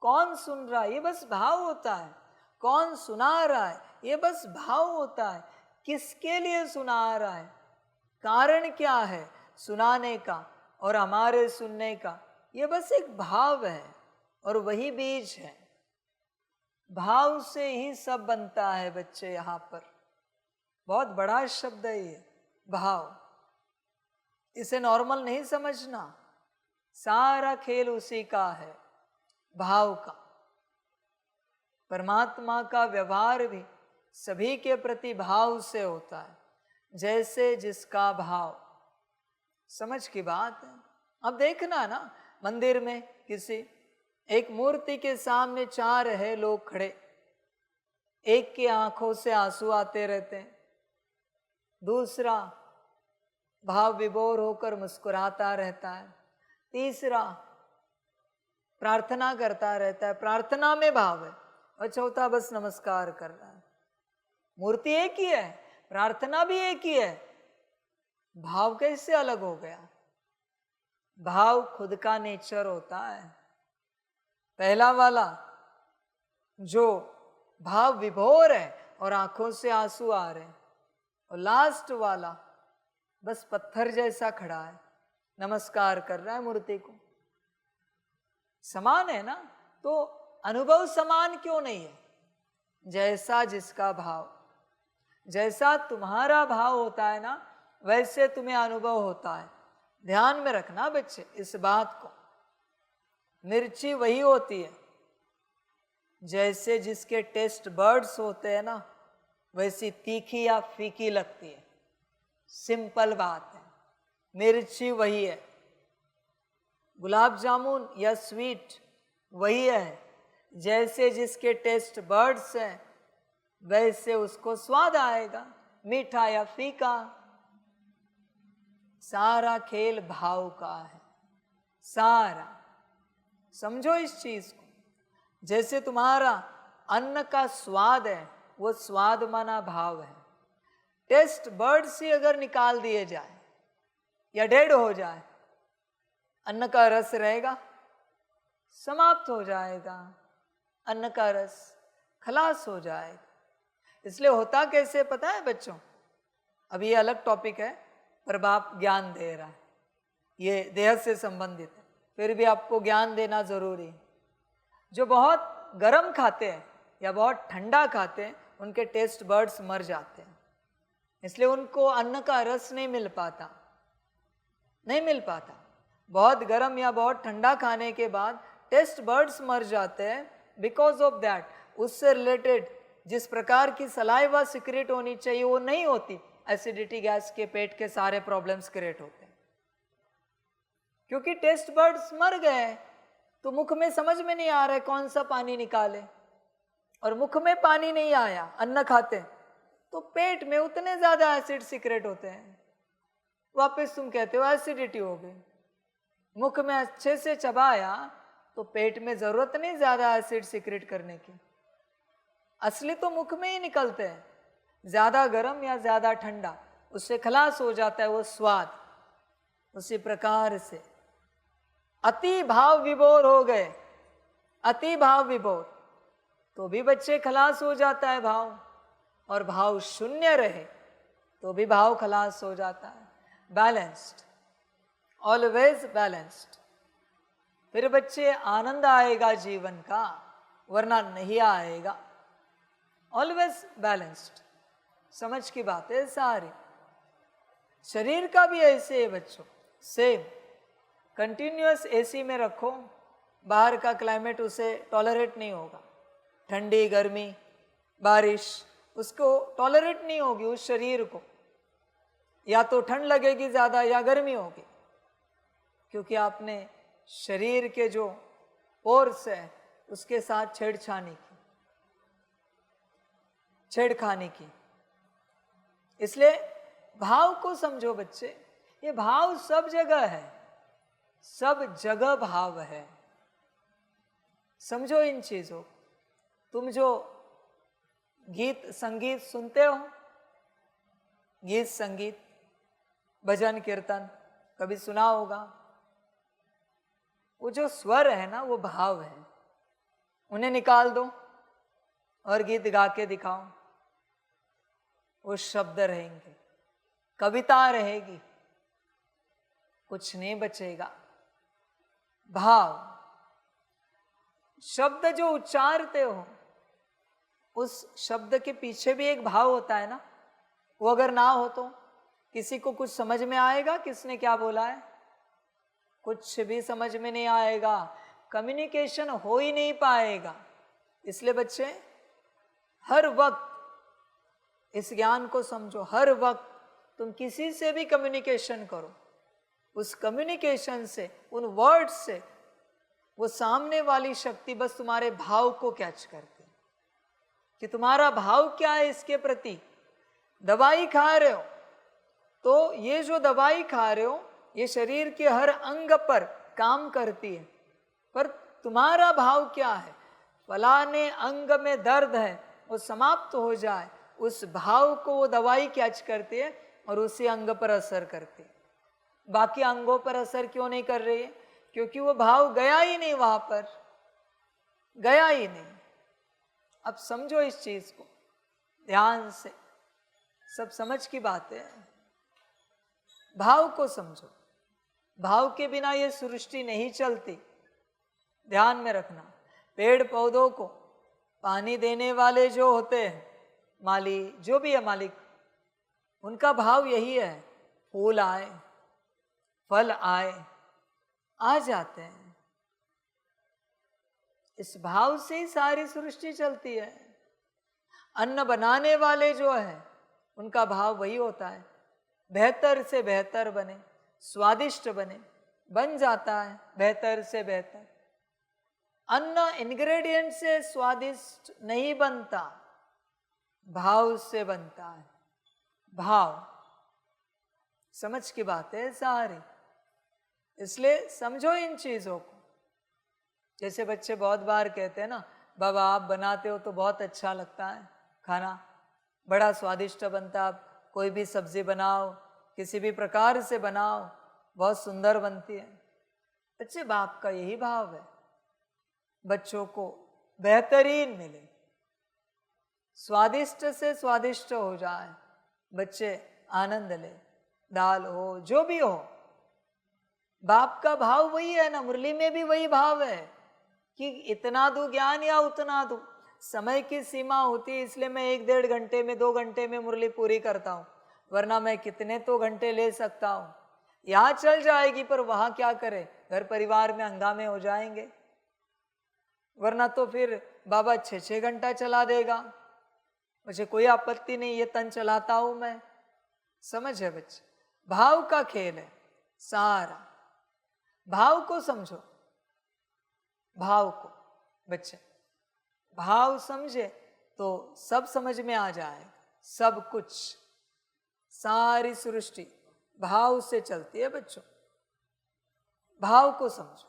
कौन सुन रहा है, ये बस भाव होता है। कौन सुना रहा है, ये बस भाव होता है। किसके लिए सुना रहा है, कारण क्या है सुनाने का और हमारे सुनने का? ये बस एक भाव है और वही बीज है। भाव से ही सब बनता है बच्चे। यहाँ पर बहुत बड़ा शब्द है ये भाव, इसे नॉर्मल नहीं समझना। सारा खेल उसी का है, भाव का। परमात्मा का व्यवहार भी सभी के प्रति भाव से होता है, जैसे जिसका भाव। समझ की बात है। अब देखना ना, मंदिर में किसी एक मूर्ति के सामने 4 है लोग खड़े, एक की आंखों से आंसू आते रहते हैं, दूसरा भाव विभोर होकर मुस्कुराता रहता है, तीसरा प्रार्थना करता रहता है, प्रार्थना में भाव है, और चौथा बस नमस्कार कर रहा है। मूर्ति एक ही है, प्रार्थना भी एक ही है, भाव कैसे अलग हो गया? भाव खुद का नेचर होता है। पहला वाला जो भाव विभोर है और आंखों से आंसू आ रहे हैं, और लास्ट वाला बस पत्थर जैसा खड़ा है, नमस्कार कर रहा है मूर्ति को। समान है ना? तो अनुभव समान क्यों नहीं है? जैसा जिसका भाव, जैसा तुम्हारा भाव होता है ना, वैसे तुम्हें अनुभव होता है। ध्यान में रखना बच्चे इस बात को। मिर्ची वही होती है, जैसे जिसके टेस्ट बर्ड्स होते हैं ना, वैसी तीखी या फीकी लगती है। सिंपल बात है, मिर्ची वही है। गुलाब जामुन या स्वीट वही है, जैसे जिसके टेस्ट बर्ड्स हैं वैसे उसको स्वाद आएगा, मीठा या फीका। सारा खेल भाव का है, सारा। समझो इस चीज को। जैसे तुम्हारा अन्न का स्वाद है, वो स्वाद माना भाव है। टेस्ट बर्ड से अगर निकाल दिए जाए या डेड हो जाए, अन्न का रस रहेगा? समाप्त हो जाएगा, अन्न का रस खलास हो जाएगा। इसलिए होता कैसे पता है बच्चों? अब ये अलग टॉपिक है, पर बाप ज्ञान दे रहा है, ये देह से संबंधित है, फिर भी आपको ज्ञान देना जरूरी है। जो बहुत गर्म खाते हैं या बहुत ठंडा खाते हैं, उनके टेस्ट बर्ड्स मर जाते हैं, इसलिए उनको अन्न का रस नहीं मिल पाता, नहीं मिल पाता। बहुत गर्म या बहुत ठंडा खाने के बाद टेस्ट बर्ड्स मर जाते हैं। बिकॉज ऑफ दैट, उससे रिलेटेड जिस प्रकार की सलाइवा सिक्रेट होनी चाहिए वो नहीं होती। एसिडिटी गैस के, पेट के सारे प्रॉब्लम्स क्रिएट होते हैं, क्योंकि टेस्ट बर्ड्स मर गए। तो मुख में समझ में नहीं आ रहा है कौन सा पानी निकाले, और मुख में पानी नहीं आया, अन्न खाते तो पेट में उतने ज्यादा एसिड सिक्रेट होते हैं, वापस तुम कहते हो एसिडिटी हो गई। मुख में अच्छे से चबाया तो पेट में जरूरत नहीं ज्यादा एसिड सिक्रेट करने की, असली तो मुख में ही निकलते हैं। ज्यादा गर्म या ज्यादा ठंडा, उससे खलास हो जाता है वो स्वाद। उसी प्रकार से अति भाव विभोर हो गए, अति भाव विभोर, तो भी बच्चे खलास हो जाता है भाव, और भाव शून्य रहे तो भी भाव खलास हो जाता है। बैलेंस्ड, ऑलवेज बैलेंस्ड, फिर बच्चे आनंद आएगा जीवन का, वरना नहीं आएगा। ऑलवेज बैलेंस्ड, समझ की बात है सारी। शरीर का भी ऐसे है बच्चों, सेम। कंटिन्यूअस एसी में रखो, बाहर का क्लाइमेट उसे टॉलरेट नहीं होगा। ठंडी, गर्मी, बारिश उसको टॉलरेट नहीं होगी उस शरीर को। या तो ठंड लगेगी ज़्यादा या गर्मी होगी, क्योंकि आपने शरीर के जो पोर्स है उसके साथ छेड़खानी की। इसलिए भाव को समझो बच्चे, ये भाव सब जगह है, सब जगह भाव है। समझो इन चीजों। तुम जो गीत संगीत सुनते हो, गीत संगीत, भजन कीर्तन कभी सुना होगा, वो जो स्वर है ना वो भाव है। उन्हें निकाल दो और गीत गा के दिखाओ, वो शब्द रहेंगे। कविता रहेगी, कुछ नहीं बचेगा। भाव, शब्द जो उच्चारते हो उस शब्द के पीछे भी एक भाव होता है ना। वो अगर ना हो तो किसी को कुछ समझ में आएगा किसने क्या बोला है? कुछ भी समझ में नहीं आएगा, कम्युनिकेशन हो ही नहीं पाएगा। इसलिए बच्चे हर वक्त इस ज्ञान को समझो, हर वक्त तुम किसी से भी कम्युनिकेशन करो, उस कम्युनिकेशन से, उन वर्ड्स से वो सामने वाली शक्ति बस तुम्हारे भाव को कैच करती कि तुम्हारा भाव क्या है इसके प्रति। दवाई खा रहे हो तो ये जो दवाई खा रहे हो ये शरीर के हर अंग पर काम करती है, पर तुम्हारा भाव क्या है? फलाने अंग में दर्द है, वो समाप्त हो जाए, उस भाव को वो दवाई कैच करती है और उसी अंग पर असर करती है। बाकी अंगों पर असर क्यों नहीं कर रही है? क्योंकि वो भाव गया ही नहीं, वहां पर गया ही नहीं। अब समझो इस चीज को ध्यान से, सब समझ की बात है। भाव को समझो, भाव के बिना ये सृष्टि नहीं चलती। ध्यान में रखना, पेड़ पौधों को पानी देने वाले जो होते हैं, माली जो भी है मालिक, उनका भाव यही है, फूल आए फल आए, आ जाते हैं। इस भाव से ही सारी सृष्टि चलती है। अन्न बनाने वाले जो है उनका भाव वही होता है, बेहतर से बेहतर बने, स्वादिष्ट बने, बन जाता है बेहतर से बेहतर। अन्न इंग्रेडिएंट से स्वादिष्ट नहीं बनता, भाव से बनता है। भाव, समझ की बात है सारी। इसलिए समझो इन चीजों को। जैसे बच्चे बहुत बार कहते हैं ना, बाबा आप बनाते हो तो बहुत अच्छा लगता है खाना, बड़ा स्वादिष्ट बनता, आप कोई भी सब्जी बनाओ, किसी भी प्रकार से बनाओ, बहुत सुंदर बनती है। बच्चे, बाप का यही भाव है, बच्चों को बेहतरीन मिले, स्वादिष्ट से स्वादिष्ट हो जाए, बच्चे आनंद ले। दाल हो जो भी हो, बाप का भाव वही है ना। मुरली में भी वही भाव है कि इतना दो ज्ञान या उतना दो। समय की सीमा होती है, इसलिए मैं 1-1.5 घंटे में 2 घंटे में मुरली पूरी करता हूँ, वरना मैं कितने तो घंटे ले सकता हूँ। यहाँ चल जाएगी, पर वहां क्या करे, घर परिवार में हंगामे हो जाएंगे। वरना तो फिर बाबा 6-6 घंटा चला देगा, मुझे कोई आपत्ति नहीं, ये तन चलाता हूं मैं। समझ है बच्चे, भाव का खेल है सारा। भाव को समझो, भाव को बच्चे, भाव समझे तो सब समझ में आ जाएगा, सब कुछ। सारी सृष्टि भाव से चलती है बच्चों। भाव को समझो,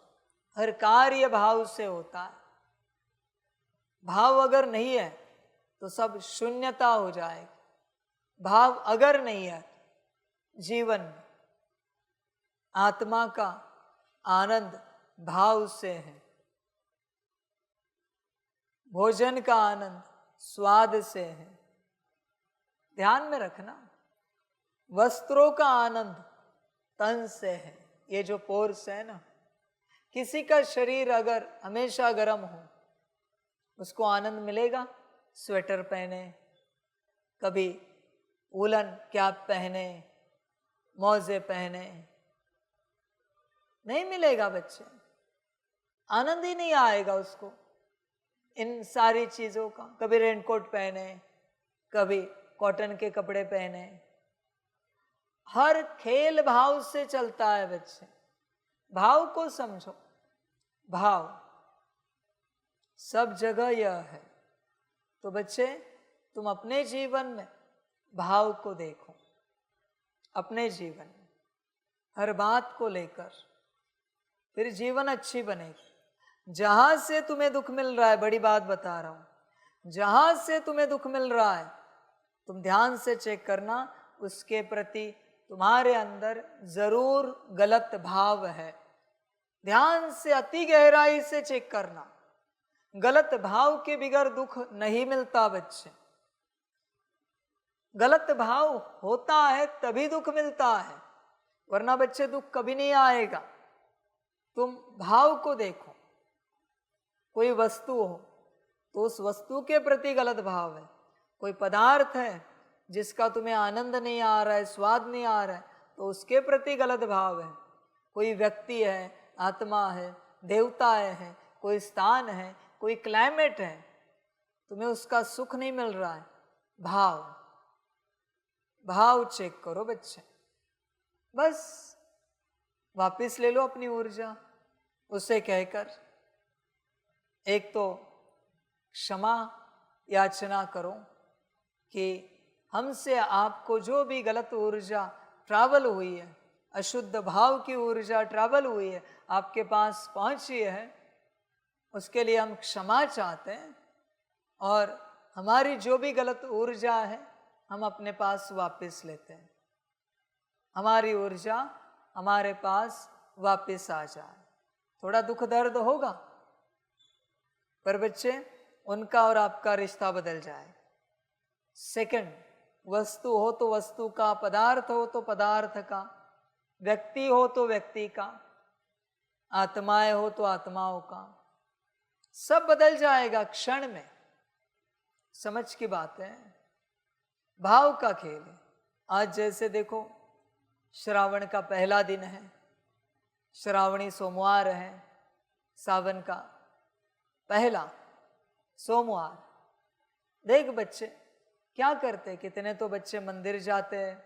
हर कार्य भाव से होता है। भाव अगर नहीं है तो सब शून्यता हो जाएगी। भाव अगर नहीं है, जीवन में आत्मा का आनंद भाव से है, भोजन का आनंद स्वाद से है। ध्यान में रखना, वस्त्रों का आनंद तन से है। ये जो पोर्स है ना, किसी का शरीर अगर हमेशा गर्म हो, उसको आनंद मिलेगा? स्वेटर पहने, कभी वूलन कैप पहने, मोजे पहने, नहीं मिलेगा बच्चे, आनंद ही नहीं आएगा उसको इन सारी चीजों का। कभी रेनकोट पहने, कभी कॉटन के कपड़े पहने, हर खेल भाव से चलता है बच्चे। भाव को समझो, भाव सब जगह यह है। तो बच्चे, तुम अपने जीवन में भाव को देखो, अपने जीवन में हर बात को लेकर, फिर जीवन अच्छी बनेगी। जहां से तुम्हें दुख मिल रहा है, बड़ी बात बता रहा हूं, जहां से तुम्हें दुख मिल रहा है, तुम ध्यान से चेक करना, उसके प्रति तुम्हारे अंदर जरूर गलत भाव है। ध्यान से अति गहराई से चेक करना, गलत भाव के बिगर दुख नहीं मिलता बच्चे। गलत भाव होता है तभी दुख मिलता है, वरना बच्चे दुख कभी नहीं आएगा। तुम भाव को देखो, कोई वस्तु हो तो उस वस्तु के प्रति गलत भाव है, कोई पदार्थ है जिसका तुम्हें आनंद नहीं आ रहा है, स्वाद नहीं आ रहा है, तो उसके प्रति गलत भाव है। कोई व्यक्ति है, आत्मा है, देवता है, कोई स्थान है, कोई क्लाइमेट है, तुम्हें उसका सुख नहीं मिल रहा है, भाव चेक करो बच्चे। बस वापस ले लो अपनी ऊर्जा, उसे कहकर एक तो क्षमा याचना करो कि हमसे आपको जो भी गलत ऊर्जा ट्रैवल हुई है, अशुद्ध भाव की ऊर्जा ट्रैवल हुई है, आपके पास पहुंची है, उसके लिए हम क्षमा चाहते हैं और हमारी जो भी गलत ऊर्जा है हम अपने पास वापस लेते हैं, हमारी ऊर्जा हमारे पास वापस आ जाए। थोड़ा दुख दर्द होगा, पर बच्चे उनका और आपका रिश्ता बदल जाए। सेकंड, वस्तु हो तो वस्तु का, पदार्थ हो तो पदार्थ का, व्यक्ति हो तो व्यक्ति का, आत्माएं हो तो आत्माओं का, सब बदल जाएगा क्षण में। समझ की बात है, भाव का खेल है। आज जैसे देखो श्रावण का पहला दिन है, श्रावणी सोमवार है, सावन का पहला सोमवार। देख बच्चे क्या करते, कितने तो बच्चे मंदिर जाते,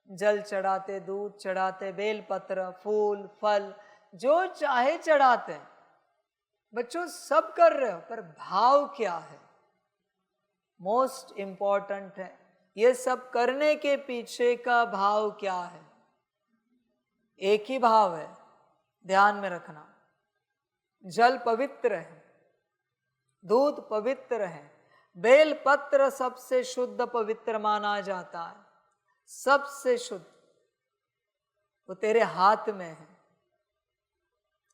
जल चढ़ाते, दूध चढ़ाते, बेलपत्र, फूल, फल जो चाहे चढ़ाते। बच्चों सब कर रहे हो, पर भाव क्या है मोस्ट इंपॉर्टेंट है। ये सब करने के पीछे का भाव क्या है? एक ही भाव है, ध्यान में रखना। जल पवित्र है, दूध पवित्र है, बेलपत्र सबसे शुद्ध पवित्र माना जाता है, सबसे शुद्ध, वो तेरे हाथ में है।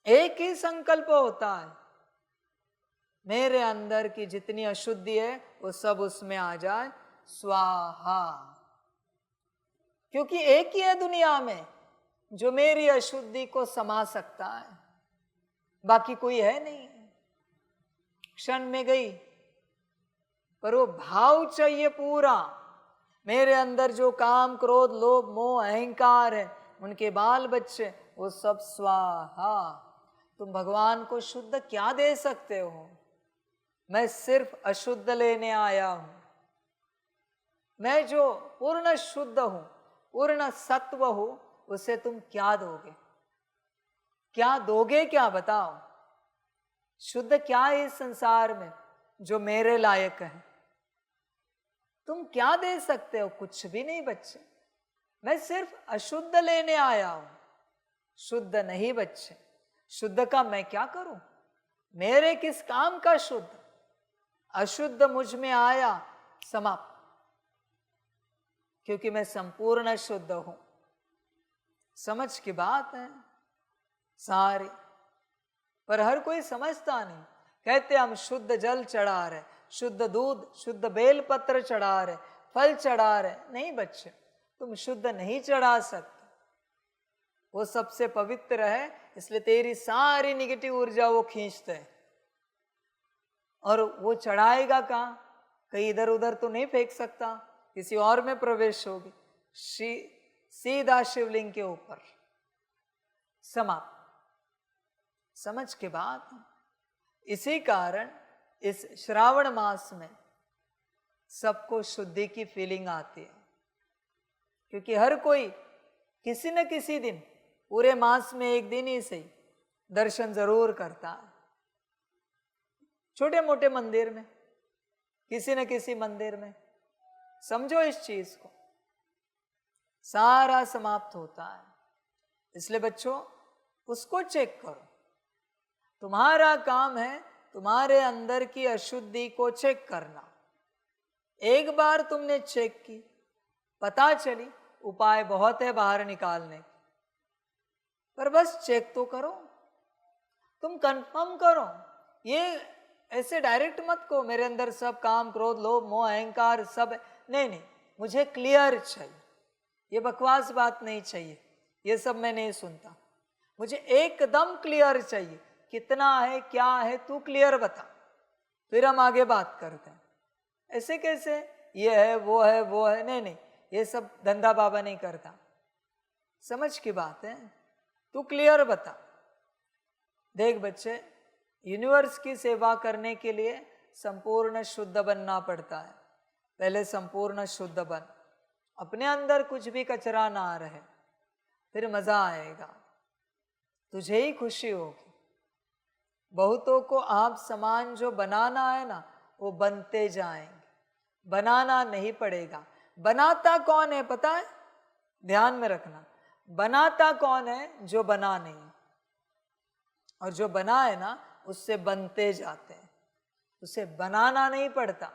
एक ही संकल्प होता है, मेरे अंदर की जितनी अशुद्धि है वो सब उसमें आ जाए, स्वाहा। क्योंकि एक ही है दुनिया में जो मेरी अशुद्धि को समा सकता है, बाकी कोई है नहीं। क्षण में गई, पर वो भाव चाहिए पूरा। मेरे अंदर जो काम, क्रोध, लोभ, मोह, अहंकार है, उनके बाल बच्चे, वो सब स्वाहा। तुम भगवान को शुद्ध क्या दे सकते हो? मैं सिर्फ अशुद्ध लेने आया हूं। मैं जो पूर्ण शुद्ध हूं, पूर्ण सत्व हूं, उसे तुम क्या दोगे? क्या दोगे? क्या बताओ? शुद्ध क्या है इस संसार में जो मेरे लायक है? तुम क्या दे सकते हो? कुछ भी नहीं बच्चे। मैं सिर्फ अशुद्ध लेने आया हूं, शुद्ध नहीं बच्चे। शुद्ध का मैं क्या करूं? मेरे किस काम का शुद्ध? अशुद्ध मुझ में आया, समाप्त। क्योंकि मैं संपूर्ण शुद्ध हूं। समझ की बात है सारी, पर हर कोई समझता नहीं। कहते हम शुद्ध जल चढ़ा रहे, शुद्ध दूध, शुद्ध बेलपत्र चढ़ा रहे, फल चढ़ा रहे। नहीं बच्चे, तुम शुद्ध नहीं चढ़ा सकते। वो सबसे पवित्र है, इसलिए तेरी सारी निगेटिव ऊर्जा वो खींचते हैं। और वो चढ़ाएगा कहाँ? कहीं इधर उधर तो नहीं फेंक सकता, किसी और में प्रवेश होगी, सीधा शिवलिंग के ऊपर, समाप्त। समझ के बाद इसी कारण इस श्रावण मास में सबको शुद्धि की फीलिंग आती है, क्योंकि हर कोई किसी न किसी दिन, पूरे मास में एक दिन ही सही, दर्शन जरूर करता है। छोटे मोटे मंदिर में, किसी न किसी मंदिर में। समझो इस चीज को, सारा समाप्त होता है। इसलिए बच्चों उसको चेक करो। तुम्हारा काम है तुम्हारे अंदर की अशुद्धि को चेक करना। एक बार तुमने चेक की, पता चली, उपाय बहुत है बाहर निकालने के, पर बस चेक तो करो। तुम कंफर्म करो। ये ऐसे डायरेक्ट मत को मेरे अंदर सब काम, क्रोध, लोभ, मोह, अहंकार सब है। नहीं नहीं, मुझे क्लियर चाहिए, ये बकवास बात नहीं चाहिए, ये सब मैं नहीं सुनता, मुझे एकदम क्लियर चाहिए, कितना है क्या है तू क्लियर बता, फिर हम आगे बात करते हैं। ऐसे कैसे, ये है वो है वो है, नहीं नहीं, ये सब धंधा बाबा नहीं करता, समझ की बात है, तू क्लियर बता। देख बच्चे, यूनिवर्स की सेवा करने के लिए संपूर्ण शुद्ध बनना पड़ता है। पहले संपूर्ण शुद्ध बन, अपने अंदर कुछ भी कचरा ना रहे, फिर मजा आएगा, तुझे ही खुशी होगी। बहुतों को आप समान जो बनाना है ना, वो बनते जाएंगे, बनाना नहीं पड़ेगा। बनाता कौन है पता है, ध्यान में रखना, बनाता कौन है, जो बना नहीं, और जो बना है ना उससे बनते जाते हैं, उसे बनाना नहीं पड़ता,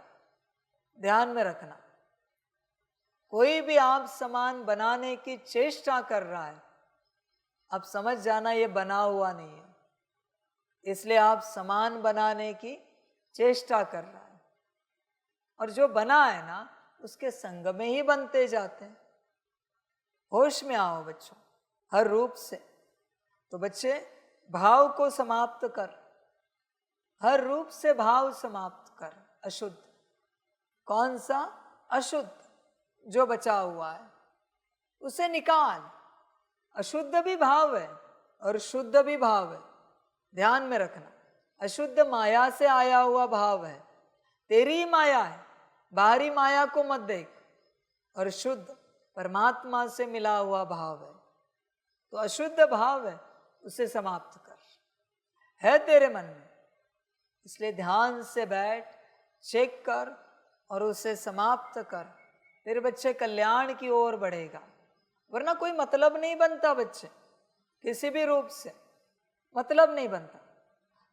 ध्यान में रखना। कोई भी आप समान बनाने की चेष्टा कर रहा है, अब समझ जाना ये बना हुआ नहीं है, इसलिए आप समान बनाने की चेष्टा कर रहा है, और जो बना है ना उसके संग में ही बनते जाते हैं। होश में आओ बच्चों, हर रूप से। तो बच्चे भाव को समाप्त कर, हर रूप से भाव समाप्त कर। अशुद्ध कौन सा, अशुद्ध जो बचा हुआ है उसे निकाल। अशुद्ध भी भाव है और शुद्ध भी भाव है, ध्यान में रखना। अशुद्ध माया से आया हुआ भाव है, तेरी ही माया है, बाहरी माया को मत देख। और शुद्ध परमात्मा से मिला हुआ भाव है, तो अशुद्ध भाव है उसे समाप्त कर, है तेरे मन में, इसलिए ध्यान से बैठ, चेक कर और उसे समाप्त कर, फिर बच्चे कल्याण की ओर बढ़ेगा। वरना कोई मतलब नहीं बनता बच्चे, किसी भी रूप से मतलब नहीं बनता।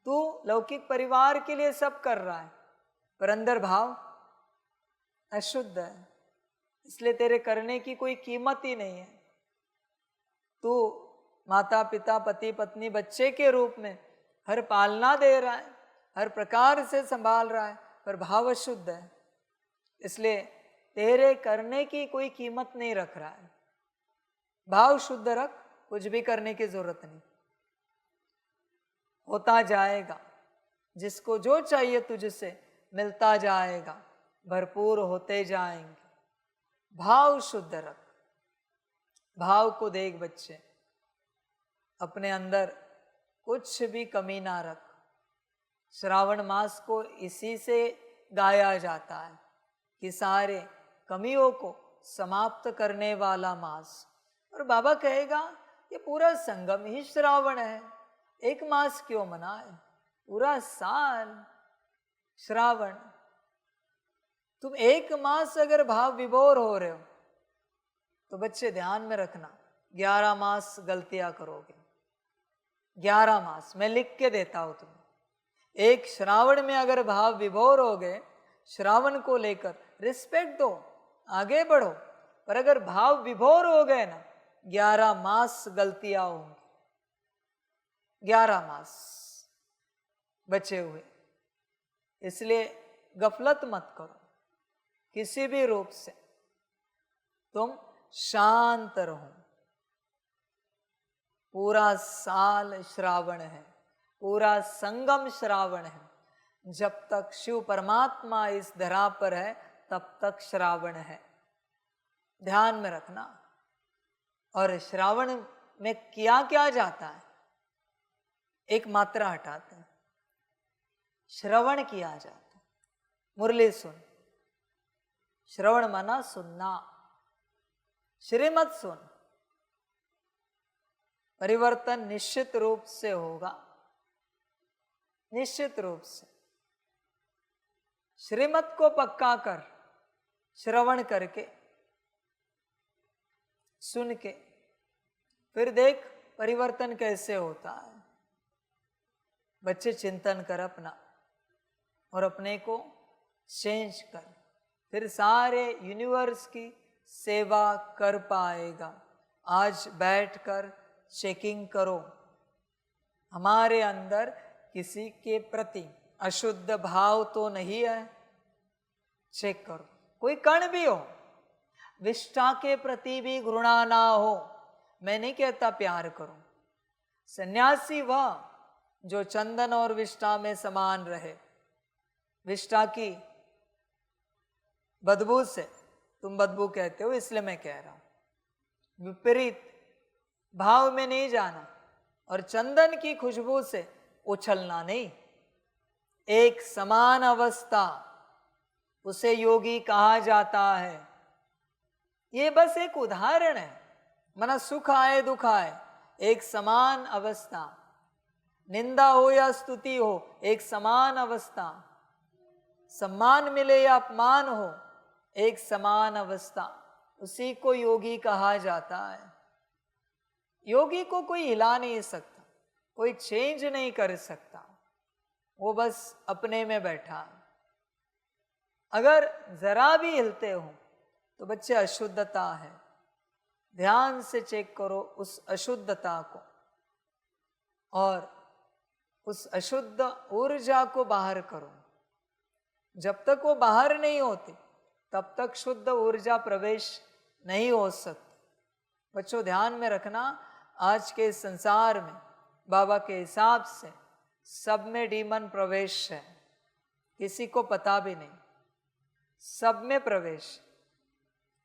तू लौकिक परिवार के लिए सब कर रहा है, पर अंदर भाव अशुद्ध है, इसलिए तेरे करने की कोई कीमत ही नहीं है। तू माता पिता पति पत्नी बच्चे के रूप में हर पालना दे रहा है, हर प्रकार से संभाल रहा है, पर भाव अशुद्ध है, इसलिए तेरे करने की कोई कीमत नहीं रख रहा है। भाव शुद्ध रख, कुछ भी करने की जरूरत नहीं, होता जाएगा। जिसको जो चाहिए तुझसे मिलता जाएगा, भरपूर होते जाएंगे। भाव शुद्ध रख, भाव को देख बच्चे, अपने अंदर कुछ भी कमी ना रख। श्रावण मास को इसी से गाया जाता है कि सारे कमियों को समाप्त करने वाला मास। और बाबा कहेगा ये पूरा संगम ही श्रावण है, एक मास क्यों मनाए, पूरा साल श्रावण। तुम एक मास अगर भाव विभोर हो रहे हो तो बच्चे ध्यान में रखना, 11 मास गलतियां करोगे। 11 मास मैं लिख के देता हूं तुम्हें। एक श्रावण में अगर भाव विभोर हो गए, श्रावण को लेकर रिस्पेक्ट दो, आगे बढ़ो, पर अगर भाव विभोर हो गए ना, 11 मास गलतियां होंगी। 11 मास बचे हुए, इसलिए गफलत मत करो किसी भी रूप से। तुम शांत रहो, पूरा साल श्रावण है, पूरा संगम श्रावण है। जब तक शिव परमात्मा इस धरा पर है तब तक श्रावण है, ध्यान में रखना। और श्रावण में किया क्या जाता है, एक मात्रा हटाते हैं, श्रवण किया जाता है। मुरली सुन, श्रवण माना सुनना, श्रीमत सुन। परिवर्तन निश्चित रूप से होगा, निश्चित रूप से। श्रीमत को पक्का कर, श्रवण करके, सुन के, फिर देख परिवर्तन कैसे होता है। बच्चे चिंतन कर अपना और अपने को चेंज कर, फिर सारे यूनिवर्स की सेवा कर पाएगा। आज बैठकर चेकिंग करो, हमारे अंदर किसी के प्रति अशुद्ध भाव तो नहीं है, चेक करो। कोई कण भी हो, विष्ठा के प्रति भी घृणा ना हो। मैं नहीं कहता प्यार करो। सन्यासी वह जो चंदन और विष्ठा में समान रहे। विष्ठा की बदबू से, तुम बदबू कहते हो इसलिए मैं कह रहा हूं, विपरीत भाव में नहीं जाना, और चंदन की खुशबू से उछलना नहीं। एक समान अवस्था, उसे योगी कहा जाता है। ये बस एक उदाहरण है। मना सुख आए दुख आए, एक समान अवस्था, निंदा हो या स्तुति हो, एक समान अवस्था, सम्मान मिले या अपमान हो, एक समान अवस्था, उसी को योगी कहा जाता है। योगी को कोई हिला नहीं सकता, कोई चेंज नहीं कर सकता, वो बस अपने में बैठा है। अगर जरा भी हिलते हो तो बच्चे अशुद्धता है। ध्यान से चेक करो उस अशुद्धता को, और उस अशुद्ध ऊर्जा को बाहर करो। जब तक वो बाहर नहीं होती तब तक शुद्ध ऊर्जा प्रवेश नहीं हो सकती। बच्चों ध्यान में रखना, आज के संसार में बाबा के हिसाब से सब में डीमन प्रवेश है, किसी को पता भी नहीं, सब में प्रवेश।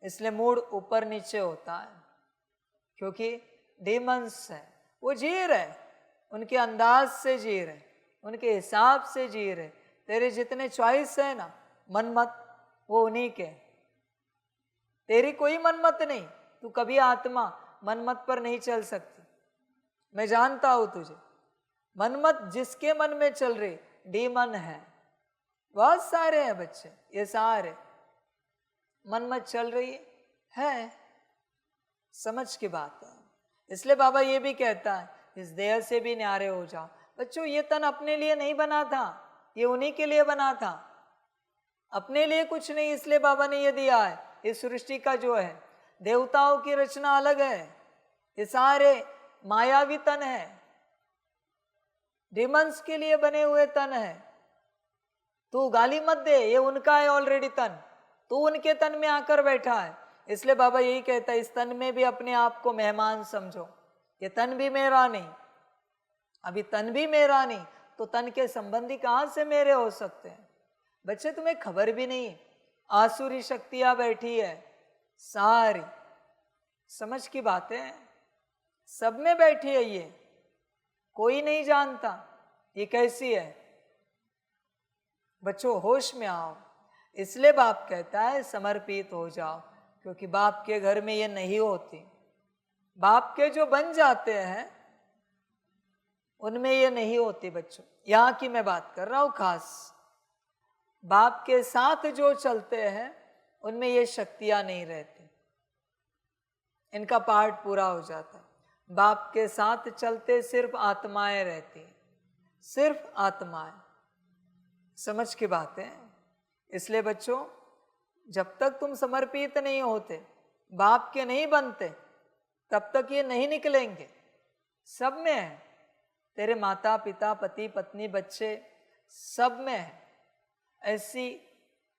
इसलिए मूड ऊपर नीचे होता है, क्योंकि डीमंस है, वो जी रहे, उनके अंदाज से जी रहे, उनके हिसाब से जी रहे। तेरे जितने चॉइस है ना मनमत, वो उन्हीं के। तेरी कोई मनमत नहीं, तू कभी आत्मा मनमत पर नहीं चल सकती। मैं जानता हूं तुझे, मनमत जिसके मन में चल रही डीमन है। बहुत सारे हैं बच्चे, ये सारे मनमत चल रही है, समझ की बात है। इसलिए बाबा ये भी कहता है, इस देह से भी न्यारे हो जाओ। बच्चों ये तन अपने लिए नहीं बना था, ये उन्हीं के लिए बना था, अपने लिए कुछ नहीं। इसलिए बाबा ने ये दिया है। इस सृष्टि का जो है, देवताओं की रचना अलग है, ये सारे मायावी तन है, डिमंस के लिए बने हुए तन है। तू गाली मत दे, ये उनका है ऑलरेडी तन, तू उनके तन में आकर बैठा है। इसलिए बाबा यही कहता है, इस तन में भी अपने आप को मेहमान समझो। ये तन भी मेरा नहीं, अभी तन भी मेरा नहीं, तो तन के संबंधी कहां से मेरे हो सकते हैं? बच्चे तुम्हें खबर भी नहीं, आसुरी शक्तियां बैठी है सारी, समझ की बात है, सब में बैठी है ये, कोई नहीं जानता ये कैसी है। बच्चों होश में आओ। इसलिए बाप कहता है समर्पित हो जाओ, क्योंकि बाप के घर में ये नहीं होती। बाप के जो बन जाते हैं उनमें ये नहीं होती। बच्चों यहाँ की मैं बात कर रहा हूं खास, बाप के साथ जो चलते हैं उनमें ये शक्तियां नहीं रहती, इनका पार्ट पूरा हो जाता। बाप के साथ चलते सिर्फ आत्माएं रहती, सिर्फ आत्माएं, समझ की बात है। इसलिए बच्चों जब तक तुम समर्पित नहीं होते, बाप के नहीं बनते, तब तक ये नहीं निकलेंगे। सब में है, तेरे माता पिता पति पत्नी बच्चे सब में है। ऐसी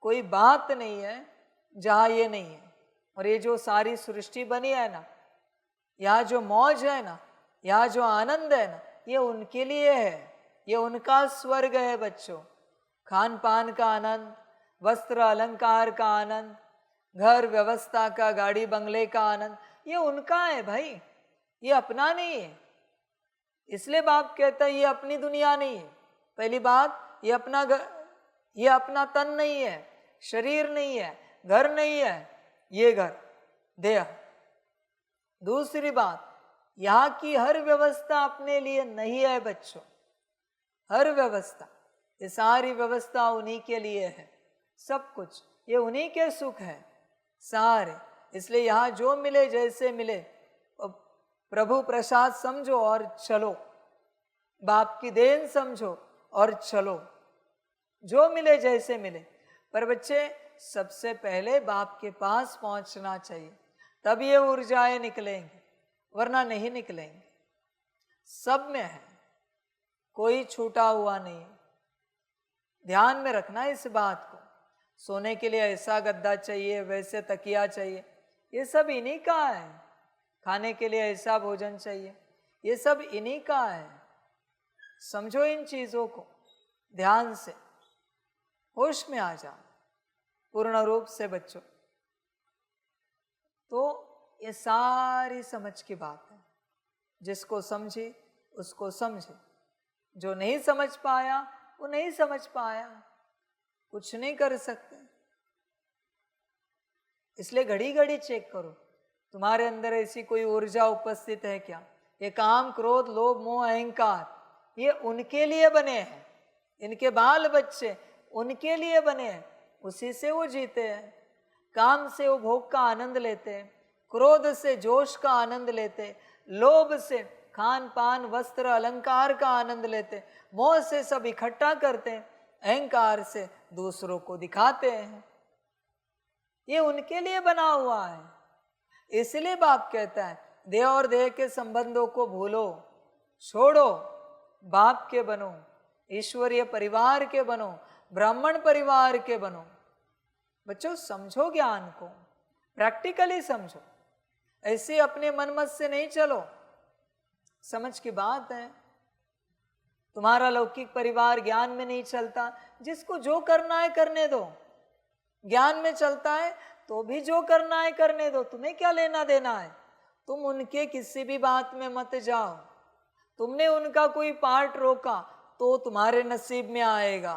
कोई बात नहीं है जहाँ ये नहीं है। और ये जो सारी सृष्टि बनी है ना, यहाँ जो मौज है ना, यहाँ जो आनंद है ना, ये उनके लिए है, ये उनका स्वर्ग है बच्चों। खान पान का आनंद, वस्त्र अलंकार का आनंद, घर व्यवस्था का, गाड़ी बंगले का आनंद, ये उनका है भाई, ये अपना नहीं है। इसलिए बाप कहता है ये अपनी दुनिया नहीं है। पहली बात, ये अपना घर, ये अपना तन नहीं है, शरीर नहीं है, घर नहीं है, ये घर देह। दूसरी बात, यहाँ की हर व्यवस्था अपने लिए नहीं है बच्चों, हर व्यवस्था, ये सारी व्यवस्था उन्हीं के लिए है, सब कुछ ये उन्हीं के सुख है सारे। इसलिए यहाँ जो मिले जैसे मिले प्रभु प्रसाद समझो और चलो, बाप की देन समझो और चलो, जो मिले जैसे मिले। पर बच्चे सबसे पहले बाप के पास पहुंचना चाहिए, तब ये ऊर्जाएं निकलेंगी, वरना नहीं निकलेंगे। सब में है, कोई छूटा हुआ नहीं। ध्यान में रखना इस बात को। सोने के लिए ऐसा गद्दा चाहिए, वैसे तकिया चाहिए, ये सब इन्हीं का है। खाने के लिए ऐसा भोजन चाहिए, ये सब इन्हीं का है। समझो इन चीजों को ध्यान से, होश में आ जाओ पूर्ण रूप से बच्चों। तो ये सारी समझ की बात है। जिसको समझी उसको समझे, जो नहीं समझ पाया वो नहीं समझ पाया, कुछ नहीं कर सकते। इसलिए घड़ी घड़ी चेक करो तुम्हारे अंदर ऐसी कोई ऊर्जा उपस्थित है क्या। ये काम, क्रोध, लोभ, मोह, अहंकार, ये उनके लिए बने हैं, इनके बाल बच्चे उनके लिए बने हैं, उसी से वो जीते हैं। काम से वो भोग का आनंद लेते हैं, क्रोध से जोश का आनंद लेते हैं, लोभ से खान पान वस्त्र अलंकार का आनंद लेते, मोह से सब इकट्ठा करते हैं, अहंकार से दूसरों को दिखाते हैं। ये उनके लिए बना हुआ है। इसलिए बाप कहता है देह और देह के संबंधों को भूलो, छोड़ो, बाप के बनो, ईश्वरीय परिवार के बनो, ब्राह्मण परिवार के बनो। बच्चों समझो ज्ञान को, प्रैक्टिकली समझो, ऐसे अपने मन मत से नहीं चलो। समझ की बात है। तुम्हारा लौकिक परिवार ज्ञान में नहीं चलता, जिसको जो करना है करने दो। ज्ञान में चलता है तो भी जो करना है करने दो, तुम्हें क्या लेना देना है। तुम उनके किसी भी बात में मत जाओ। तुमने उनका कोई पार्ट रोका तो तुम्हारे नसीब में आएगा।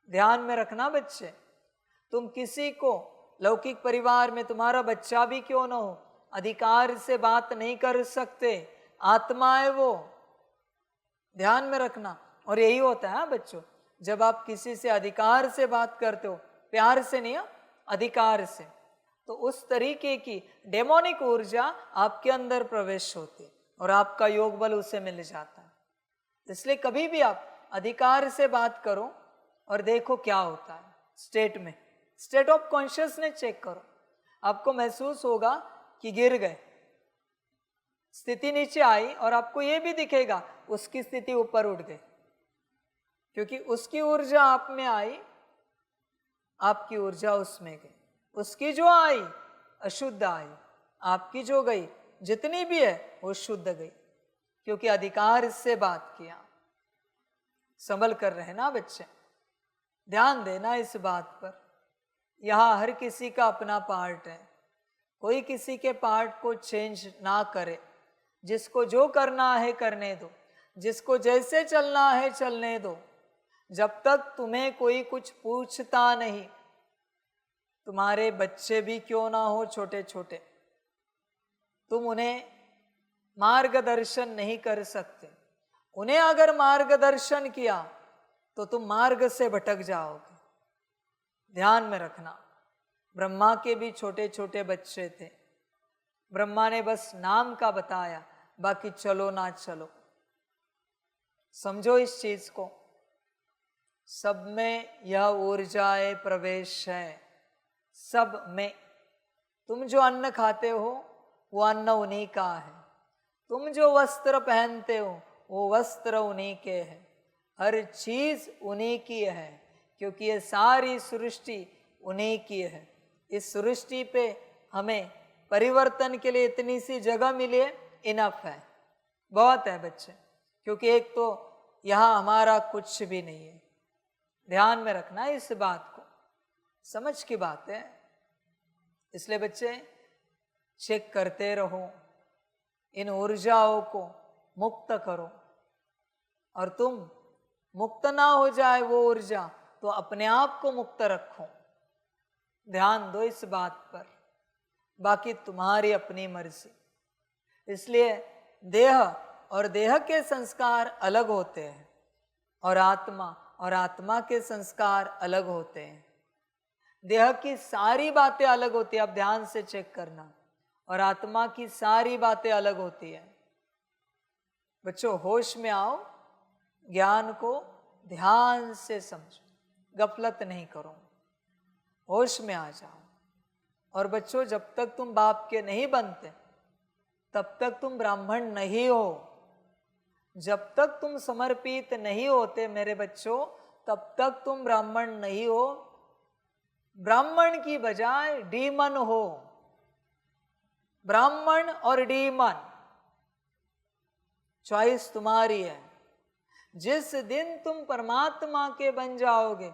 ध्यान में रखना बच्चे। तुम किसी को लौकिक परिवार में, तुम्हारा बच्चा भी क्यों न हो, अधिकार से बात नहीं कर सकते, आत्मा है वो। ध्यान में रखना। और यही होता है बच्चों, जब आप किसी से अधिकार से बात करते हो, प्यार से नहीं, अधिकार से, तो उस तरीके की डेमोनिक ऊर्जा आपके अंदर प्रवेश होती और आपका योग बल उसे मिल जाता है। इसलिए कभी भी आप अधिकार से बात करो और देखो क्या होता है। स्टेट में, स्टेट ऑफ कॉन्शियसनेस चेक करो, आपको महसूस होगा कि गिर गए, स्थिति नीचे आई और आपको यह भी दिखेगा उसकी स्थिति ऊपर उठ गई, क्योंकि उसकी ऊर्जा आप में आई, आपकी ऊर्जा उसमें गई। उसकी जो आई अशुद्ध आई, आपकी जो गई जितनी भी है वो शुद्ध गई, क्योंकि अधिकार से बात किया। संभल कर रहना बच्चे, ध्यान देना इस बात पर। यहाँ हर किसी का अपना पार्ट है, कोई किसी के पार्ट को चेंज ना करे। जिसको जो करना है करने दो, जिसको जैसे चलना है चलने दो। जब तक तुम्हें कोई कुछ पूछता नहीं, तुम्हारे बच्चे भी क्यों ना हो छोटे छोटे, तुम उन्हें मार्गदर्शन नहीं कर सकते। उन्हें अगर मार्गदर्शन किया तो तुम मार्ग से भटक जाओगे। ध्यान में रखना। ब्रह्मा के भी छोटे छोटे बच्चे थे, ब्रह्मा ने बस नाम का बताया, बाकी चलो ना चलो। समझो इस चीज को, सब में यह ऊर्जाएं प्रवेश है, सब में। तुम जो अन्न खाते हो वो अन्न उन्हीं का है, तुम जो वस्त्र पहनते हो वो वस्त्र उन्हीं के हैं, हर चीज उन्हीं की है, क्योंकि ये सारी सृष्टि उन्हीं की है। इस सृष्टि पे हमें परिवर्तन के लिए इतनी सी जगह मिले, इनफ है, बहुत है बच्चे, क्योंकि एक तो यहाँ हमारा कुछ भी नहीं है। ध्यान में रखना इस बात को, समझ की बात है। इसलिए बच्चे चेक करते रहो, इन ऊर्जाओं को मुक्त करो। और तुम मुक्त ना हो जाए वो ऊर्जा तो अपने आप को मुक्त रखो। ध्यान दो इस बात पर, बाकी तुम्हारी अपनी मर्जी। इसलिए देह और देह के संस्कार अलग होते हैं, और आत्मा के संस्कार अलग होते हैं। देह की सारी बातें अलग होती है, आप ध्यान से चेक करना, और आत्मा की सारी बातें अलग होती है। बच्चों होश में आओ, ज्ञान को ध्यान से समझो, गफलत नहीं करो, होश में आ जाओ। और बच्चों जब तक तुम बाप के नहीं बनते तब तक तुम ब्राह्मण नहीं हो। जब तक तुम समर्पित नहीं होते मेरे बच्चों, तब तक तुम ब्राह्मण नहीं हो। ब्राह्मण की बजाय डीमन हो। ब्राह्मण और डीमन, चॉइस तुम्हारी है। जिस दिन तुम परमात्मा के बन जाओगे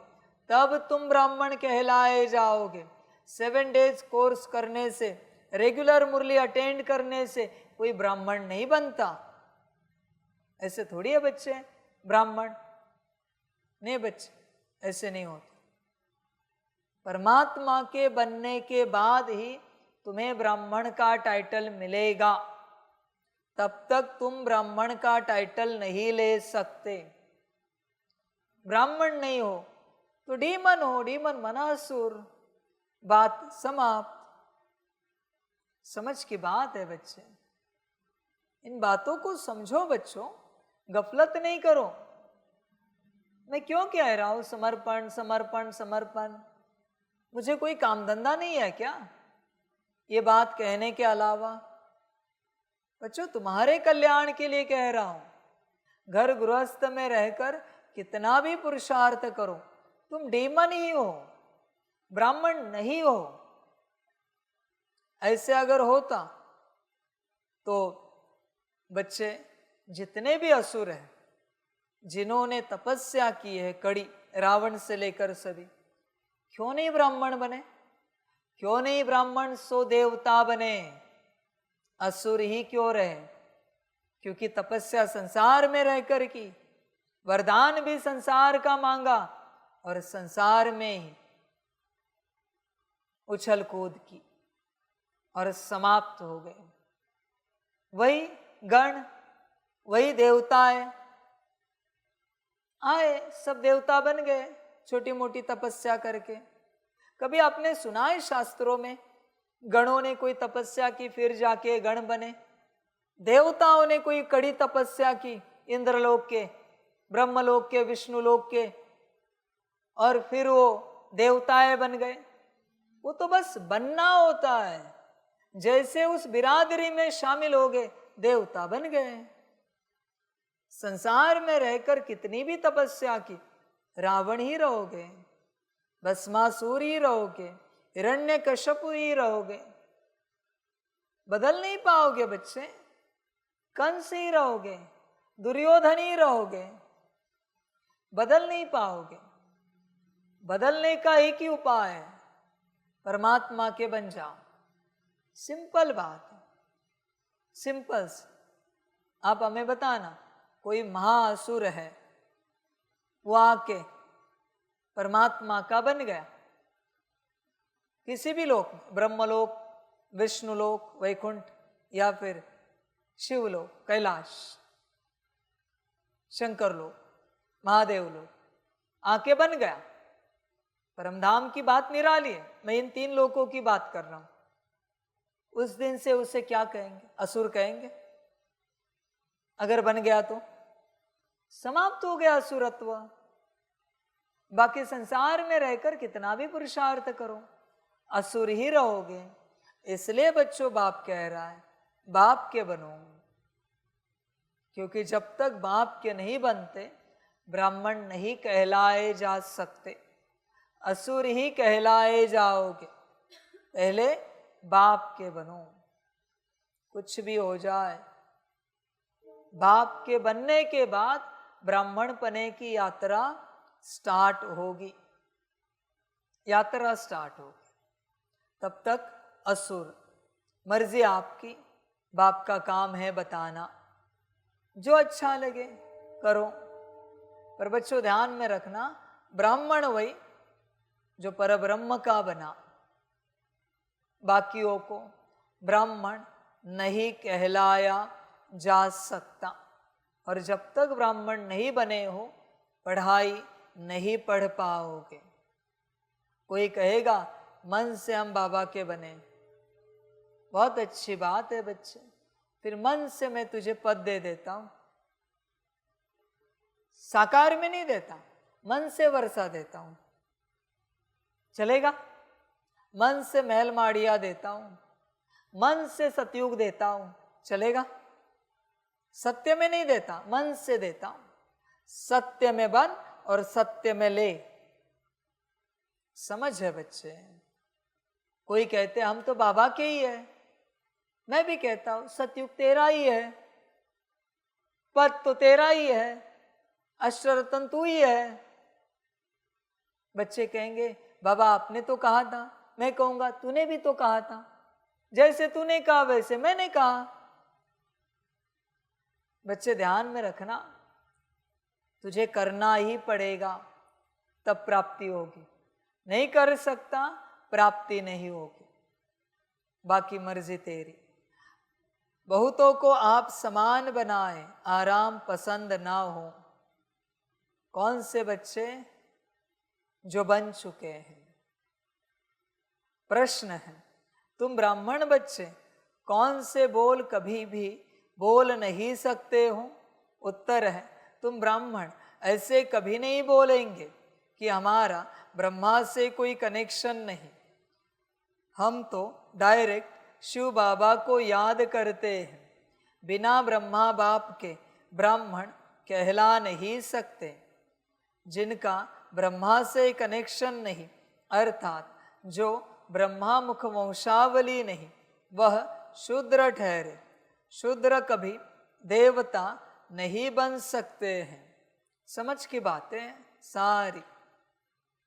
तब तुम ब्राह्मण कहलाए जाओगे। 7 डेज कोर्स करने से, रेगुलर मुरली अटेंड करने से कोई ब्राह्मण नहीं बनता। ऐसे थोड़ी है बच्चे ब्राह्मण नहीं, बच्चे ऐसे नहीं होते। परमात्मा के बनने के बाद ही तुम्हें ब्राह्मण का टाइटल मिलेगा, तब तक तुम ब्राह्मण का टाइटल नहीं ले सकते। ब्राह्मण नहीं हो तो डीमन हो, डीमन मनासुर, बात समाप्त। समझ की बात है बच्चे, इन बातों को समझो बच्चों, गफलत नहीं करो। मैं क्यों कह रहा हूं समर्पण समर्पण समर्पण? मुझे कोई काम धंधा नहीं है क्या ये बात कहने के अलावा? बच्चों तुम्हारे कल्याण के लिए कह रहा हूं। घर गृहस्थ में रहकर कितना भी पुरुषार्थ करो, तुम डीमन ही हो, ब्राह्मण नहीं हो। ऐसे अगर होता तो बच्चे जितने भी असुर हैं, जिन्होंने तपस्या की है कड़ी, रावण से लेकर सभी, क्यों नहीं ब्राह्मण बने? क्यों नहीं ब्राह्मण सो देवता बने? असुर ही क्यों रहे? क्योंकि तपस्या संसार में रहकर की, वरदान भी संसार का मांगा और संसार में ही उछल कूद की और समाप्त हो गए। वही गण, वही देवताएं आए, सब देवता बन गए छोटी मोटी तपस्या करके। कभी आपने सुना है शास्त्रों में गणों ने कोई तपस्या की फिर जाके गण बने? देवताओं ने कोई कड़ी तपस्या की, इंद्रलोक के, ब्रह्मलोक के, विष्णुलोक के, और फिर वो देवताएं बन गए। वो तो बस बनना होता है, जैसे उस बिरादरी में शामिल हो गए देवता बन गए। संसार में रहकर कितनी भी तपस्या की, रावण ही रहोगे, भस्मासुर ही रहोगे, हिरण्यकश्यप ही रहोगे, बदल नहीं पाओगे बच्चे। कंस ही रहोगे, दुर्योधन ही रहोगे, बदल नहीं पाओगे। बदलने का एक ही उपाय है, परमात्मा के बन जाओ। सिंपल बात है, सिंपल। आप हमें बताना, कोई महाअसुर है, वो आके परमात्मा का बन गया किसी भी लोक में, ब्रह्मलोक, विष्णुलोक, वैकुंठ, या फिर शिवलोक, कैलाश, शंकर लोक, महादेव लोक, आके बन गया। परमधाम की बात निराली है, मैं इन 3 लोकों की बात कर रहा हूं। उस दिन से उसे क्या कहेंगे? असुर कहेंगे। अगर बन गया तो समाप्त हो गया असुरत्व। बाकी संसार में रहकर कितना भी पुरुषार्थ करो, असुर ही रहोगे। इसलिए बच्चों बाप कह रहा है बाप के बनो, क्योंकि जब तक बाप के नहीं बनते ब्राह्मण नहीं कहलाए जा सकते, असुर ही कहलाए जाओगे। पहले बाप के बनो, कुछ भी हो जाए। बाप के बनने के बाद ब्राह्मण पने की यात्रा स्टार्ट होगी, यात्रा स्टार्ट होगी। तब तक असुर, मर्जी आपकी, बाप का काम है बताना, जो अच्छा लगे करो। पर बच्चों ध्यान में रखना, ब्राह्मण वही जो परब्रह्म का बना, बाकियों को ब्राह्मण नहीं कहलाया जा सकता। और जब तक ब्राह्मण नहीं बने हो, पढ़ाई नहीं पढ़ पाओगे। कोई कहेगा मन से हम बाबा के बने, बहुत अच्छी बात है बच्चे, फिर मन से मैं तुझे पद दे देता हूं। साकार में नहीं देता, मन से वर्षा देता हूं, चलेगा? मन से महल माड़िया देता हूं, मन से सतयुग देता हूं, चलेगा? सत्य में नहीं देता, मन से देता हूं। सत्य में बन और सत्य में ले। समझ है बच्चे? कोई कहते हम तो बाबा के ही है, मैं भी कहता हूं सतयुग तेरा ही है, पद तो तेरा ही है, अष्टरत्न तू ही है। बच्चे कहेंगे बाबा आपने तो कहा था। मैं कहूंगा तूने भी तो कहा था, जैसे तूने कहा वैसे मैंने कहा। बच्चे ध्यान में रखना, तुझे करना ही पड़ेगा तब प्राप्ति होगी, नहीं कर सकता प्राप्ति नहीं होगी। बाकी मर्जी तेरी। बहुतों को आप समान बनाए, आराम पसंद ना हो। कौन से बच्चे? जो बन चुके हैं। प्रश्न है, तुम ब्राह्मण बच्चे कौन से बोल कभी भी बोल नहीं सकते हो? उत्तर है, तुम ब्राह्मण ऐसे कभी नहीं बोलेंगे कि हमारा ब्रह्मा से कोई कनेक्शन नहीं। हम तो डायरेक्ट शिव बाबा को याद करते हैं। बिना ब्रह्मा बाप के ब्राह्मण कहला नहीं सकते। जिनका ब्रह्मा से कनेक्शन नहीं, अर्थात जो ब्रह्मा मुख वंशावली नहीं, वह शूद्र ठहरे। शूद्र कभी देवता नहीं बन सकते हैं। समझ की बातें सारी।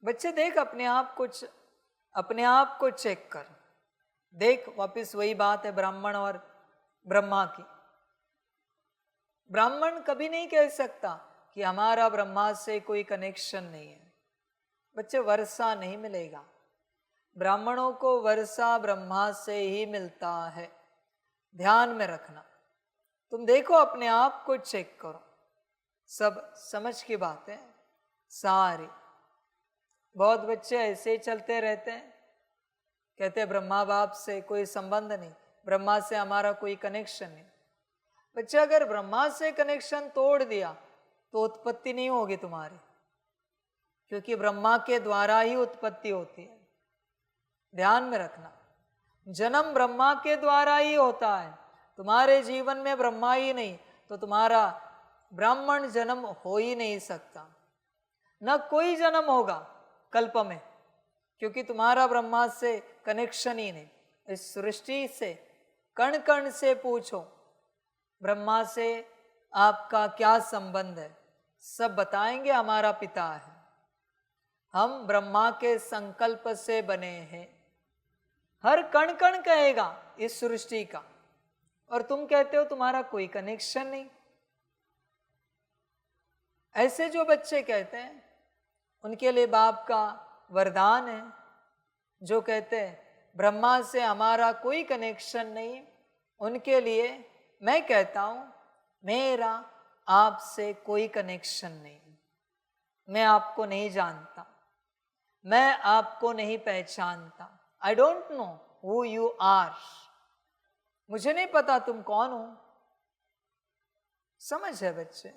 बच्चे देख अपने आप को चेक कर। देख वापस वही बात है ब्राह्मण और ब्रह्मा की। ब्राह्मण कभी नहीं कह सकता कि हमारा ब्रह्मा से कोई कनेक्शन नहीं है। बच्चे वर्षा नहीं मिलेगा। ब्राह्मणों को वर्षा ब्रह्मा से ही मिलता है। ध्यान में रखना। तुम देखो अपने आप को चेक करो। सब समझ की बातें सारी। बहुत बच्चे ऐसे ही चलते रहते हैं, कहते हैं ब्रह्मा बाप से कोई संबंध नहीं, ब्रह्मा से हमारा कोई कनेक्शन नहीं। बच्चे अगर ब्रह्मा से कनेक्शन तोड़ दिया तो उत्पत्ति नहीं होगी तुम्हारी, क्योंकि ब्रह्मा के द्वारा ही उत्पत्ति होती है। ध्यान में रखना, जन्म ब्रह्मा के द्वारा ही होता है। तुम्हारे जीवन में ब्रह्मा ही नहीं तो तुम्हारा ब्राह्मण जन्म हो ही नहीं सकता। न कोई जन्म होगा कल्प में, क्योंकि तुम्हारा ब्रह्मा से कनेक्शन ही नहीं। इस सृष्टि से कण कण से पूछो ब्रह्मा से आपका क्या संबंध है, सब बताएंगे हमारा पिता है। हम ब्रह्मा के संकल्प से बने हैं। हर कण कण कहेगा इस सृष्टि का, और तुम कहते हो तुम्हारा कोई कनेक्शन नहीं। ऐसे जो बच्चे कहते हैं उनके लिए बाप का वरदान है। जो कहते हैं ब्रह्मा से हमारा कोई कनेक्शन नहीं, उनके लिए मैं कहता हूं मेरा आपसे कोई कनेक्शन नहीं। मैं आपको नहीं जानता, मैं आपको नहीं पहचानता। I don't know who you are. मुझे नहीं पता तुम कौन हो। समझ है बच्चे?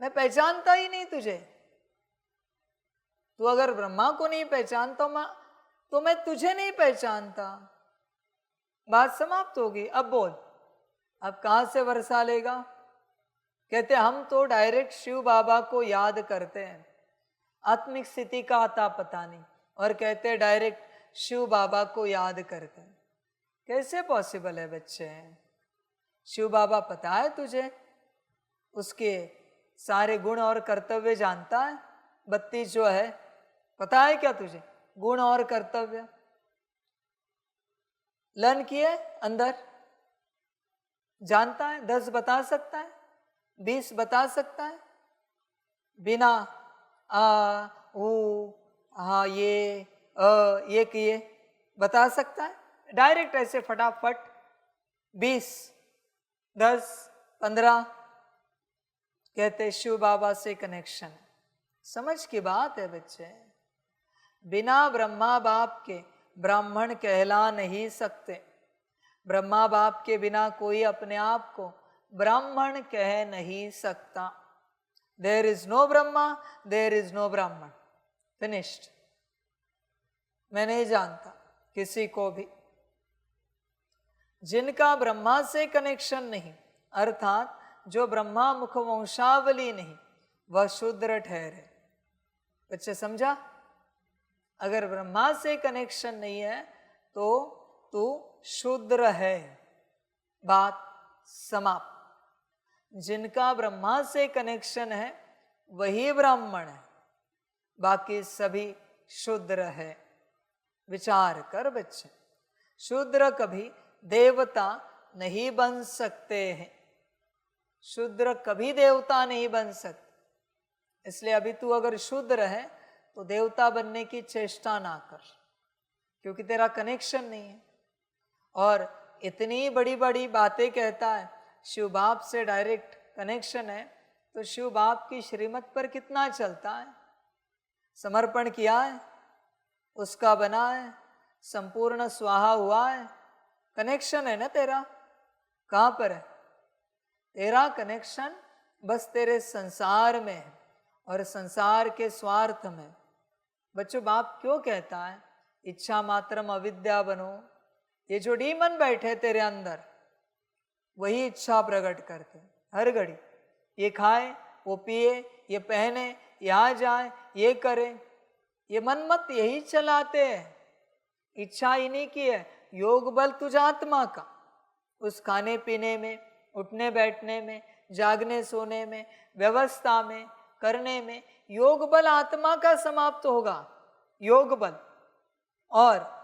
मैं पहचानता ही नहीं तुझे। तू अगर ब्रह्मा को नहीं पहचानता तो मैं तुझे नहीं पहचानता। बात समाप्त होगी। अब बोल, अब कहां से वर्षा लेगा? कहते हम तो डायरेक्ट शिव बाबा को याद करते हैं। आत्मिक स्थिति का आता पता नहीं, और कहते डायरेक्ट शिव बाबा को याद करते हैं। कैसे पॉसिबल है बच्चे? शिव बाबा पता है तुझे? उसके सारे गुण और कर्तव्य जानता है? 32 जो है पता है क्या तुझे? गुण और कर्तव्य लर्न किए अंदर? जानता है? 10 बता सकता है? 20 बता सकता है? बिना आ ऊ हा ये किए बता सकता है? डायरेक्ट ऐसे फटाफट 20 10 15 कहते शिव बाबा से कनेक्शन है। समझ की बात है बच्चे। बिना ब्रह्मा बाप के ब्राह्मण कहला नहीं सकते। ब्रह्मा बाप के बिना कोई अपने आप को ब्राह्मण कह नहीं सकता। There is no Brahma, there is no Brahmin. Finished. मैं नहीं जानता किसी को भी। जिनका ब्रह्मा से कनेक्शन नहीं, अर्थात जो ब्रह्मा मुख वंशावली नहीं, वह शूद्र ठहरे। बच्चे समझा? अगर ब्रह्मा से कनेक्शन नहीं है तो तू शूद्र है, बात समाप्त। जिनका ब्रह्मा से कनेक्शन है वही ब्राह्मण है, बाकी सभी शूद्र है। विचार कर बच्चे, शूद्र कभी देवता नहीं बन सकते हैं, शूद्र कभी देवता नहीं बन सकते। इसलिए अभी तू अगर शूद्र है तो देवता बनने की चेष्टा ना कर, क्योंकि तेरा कनेक्शन नहीं है। और इतनी बड़ी बड़ी बातें कहता है, शिव बाप से डायरेक्ट कनेक्शन है, तो शिव बाप की श्रीमत पर कितना चलता है? समर्पण किया है, उसका बना है, संपूर्ण स्वाहा हुआ है, कनेक्शन है ना तेरा। कहाँ पर है तेरा कनेक्शन? बस तेरे संसार में है और संसार के स्वार्थ में। बच्चों, बाप क्यों कहता है इच्छा मात्रम अविद्या बनो? ये जो डीमन बैठे तेरे अंदर वही इच्छा प्रकट करते हर घड़ी। ये खाए, वो पिए, ये पहने, यहाँ जाए, ये करे, ये मनमत यही चलाते हैं। इच्छा इन्हीं की है। योग बल तुझ आत्मा का, उस खाने पीने में, उठने बैठने में, जागने सोने में, व्यवस्था में, करने में योग बल आत्मा का समाप्त होगा, योग बल, और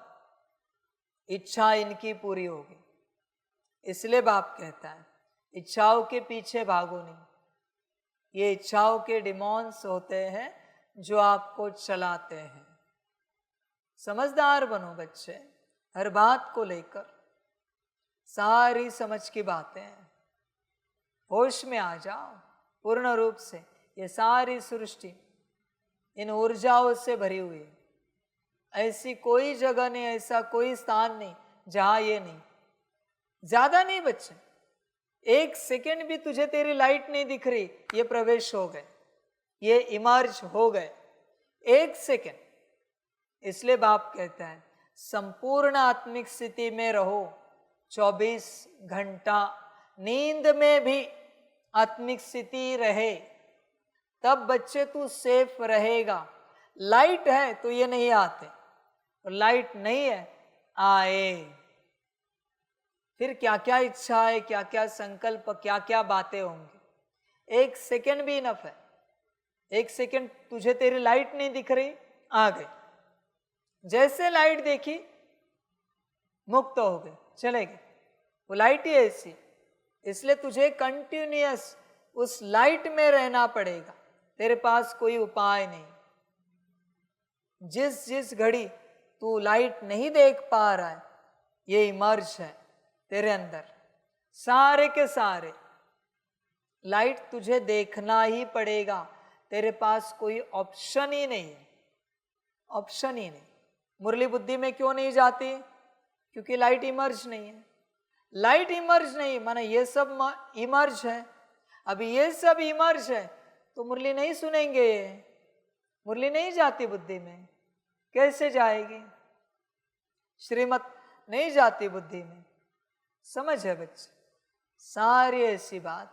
इच्छा इनकी पूरी होगी। इसलिए बाप कहता है इच्छाओं के पीछे भागो नहीं। ये इच्छाओं के डिमॉन्स होते हैं जो आपको चलाते हैं। समझदार बनो बच्चे, हर बात को लेकर सारी समझ की बातें हैं, होश में आ जाओ पूर्ण रूप से। ये सारी सृष्टि इन ऊर्जाओं से भरी हुई है। ऐसी कोई जगह नहीं, ऐसा कोई स्थान नहीं जहां ये नहीं। ज्यादा नहीं बच्चे, एक सेकेंड भी तुझे तेरी लाइट नहीं दिख रही, ये प्रवेश हो गए, ये इमर्ज हो गए, एक सेकेंड। इसलिए बाप कहता है संपूर्ण आत्मिक स्थिति में रहो, 24 घंटा नींद में भी आत्मिक स्थिति रहे, तब बच्चे तू सेफ रहेगा। लाइट है तो ये नहीं आते, और लाइट नहीं है आए, फिर क्या क्या इच्छा है, क्या क्या संकल्प, क्या क्या बातें होंगी। एक सेकेंड भी इनफ है। एक सेकेंड तुझे तेरी लाइट नहीं दिख रही, आ गए, जैसे लाइट देखी मुक्त हो गए, चले गए। वो लाइट ही ऐसी, इसलिए तुझे कंटिन्यूअस उस लाइट में रहना पड़ेगा, तेरे पास कोई उपाय नहीं। जिस जिस घड़ी तू लाइट नहीं देख पा रहा है, ये इमर्ज है तेरे अंदर, सारे के सारे लाइट तुझे देखना ही पड़ेगा, तेरे पास कोई ऑप्शन ही नहीं है, ऑप्शन ही नहीं। मुरली बुद्धि में क्यों नहीं जाती? क्योंकि लाइट इमर्ज नहीं है। लाइट इमर्ज नहीं माना ये सब इमर्ज है। अभी ये सब इमर्ज है तो मुरली नहीं सुनेंगे, मुरली नहीं जाती बुद्धि में, कैसे जाएगी? श्रीमत नहीं जाती बुद्धि में। समझ है बच्चे, सारी ऐसी बात।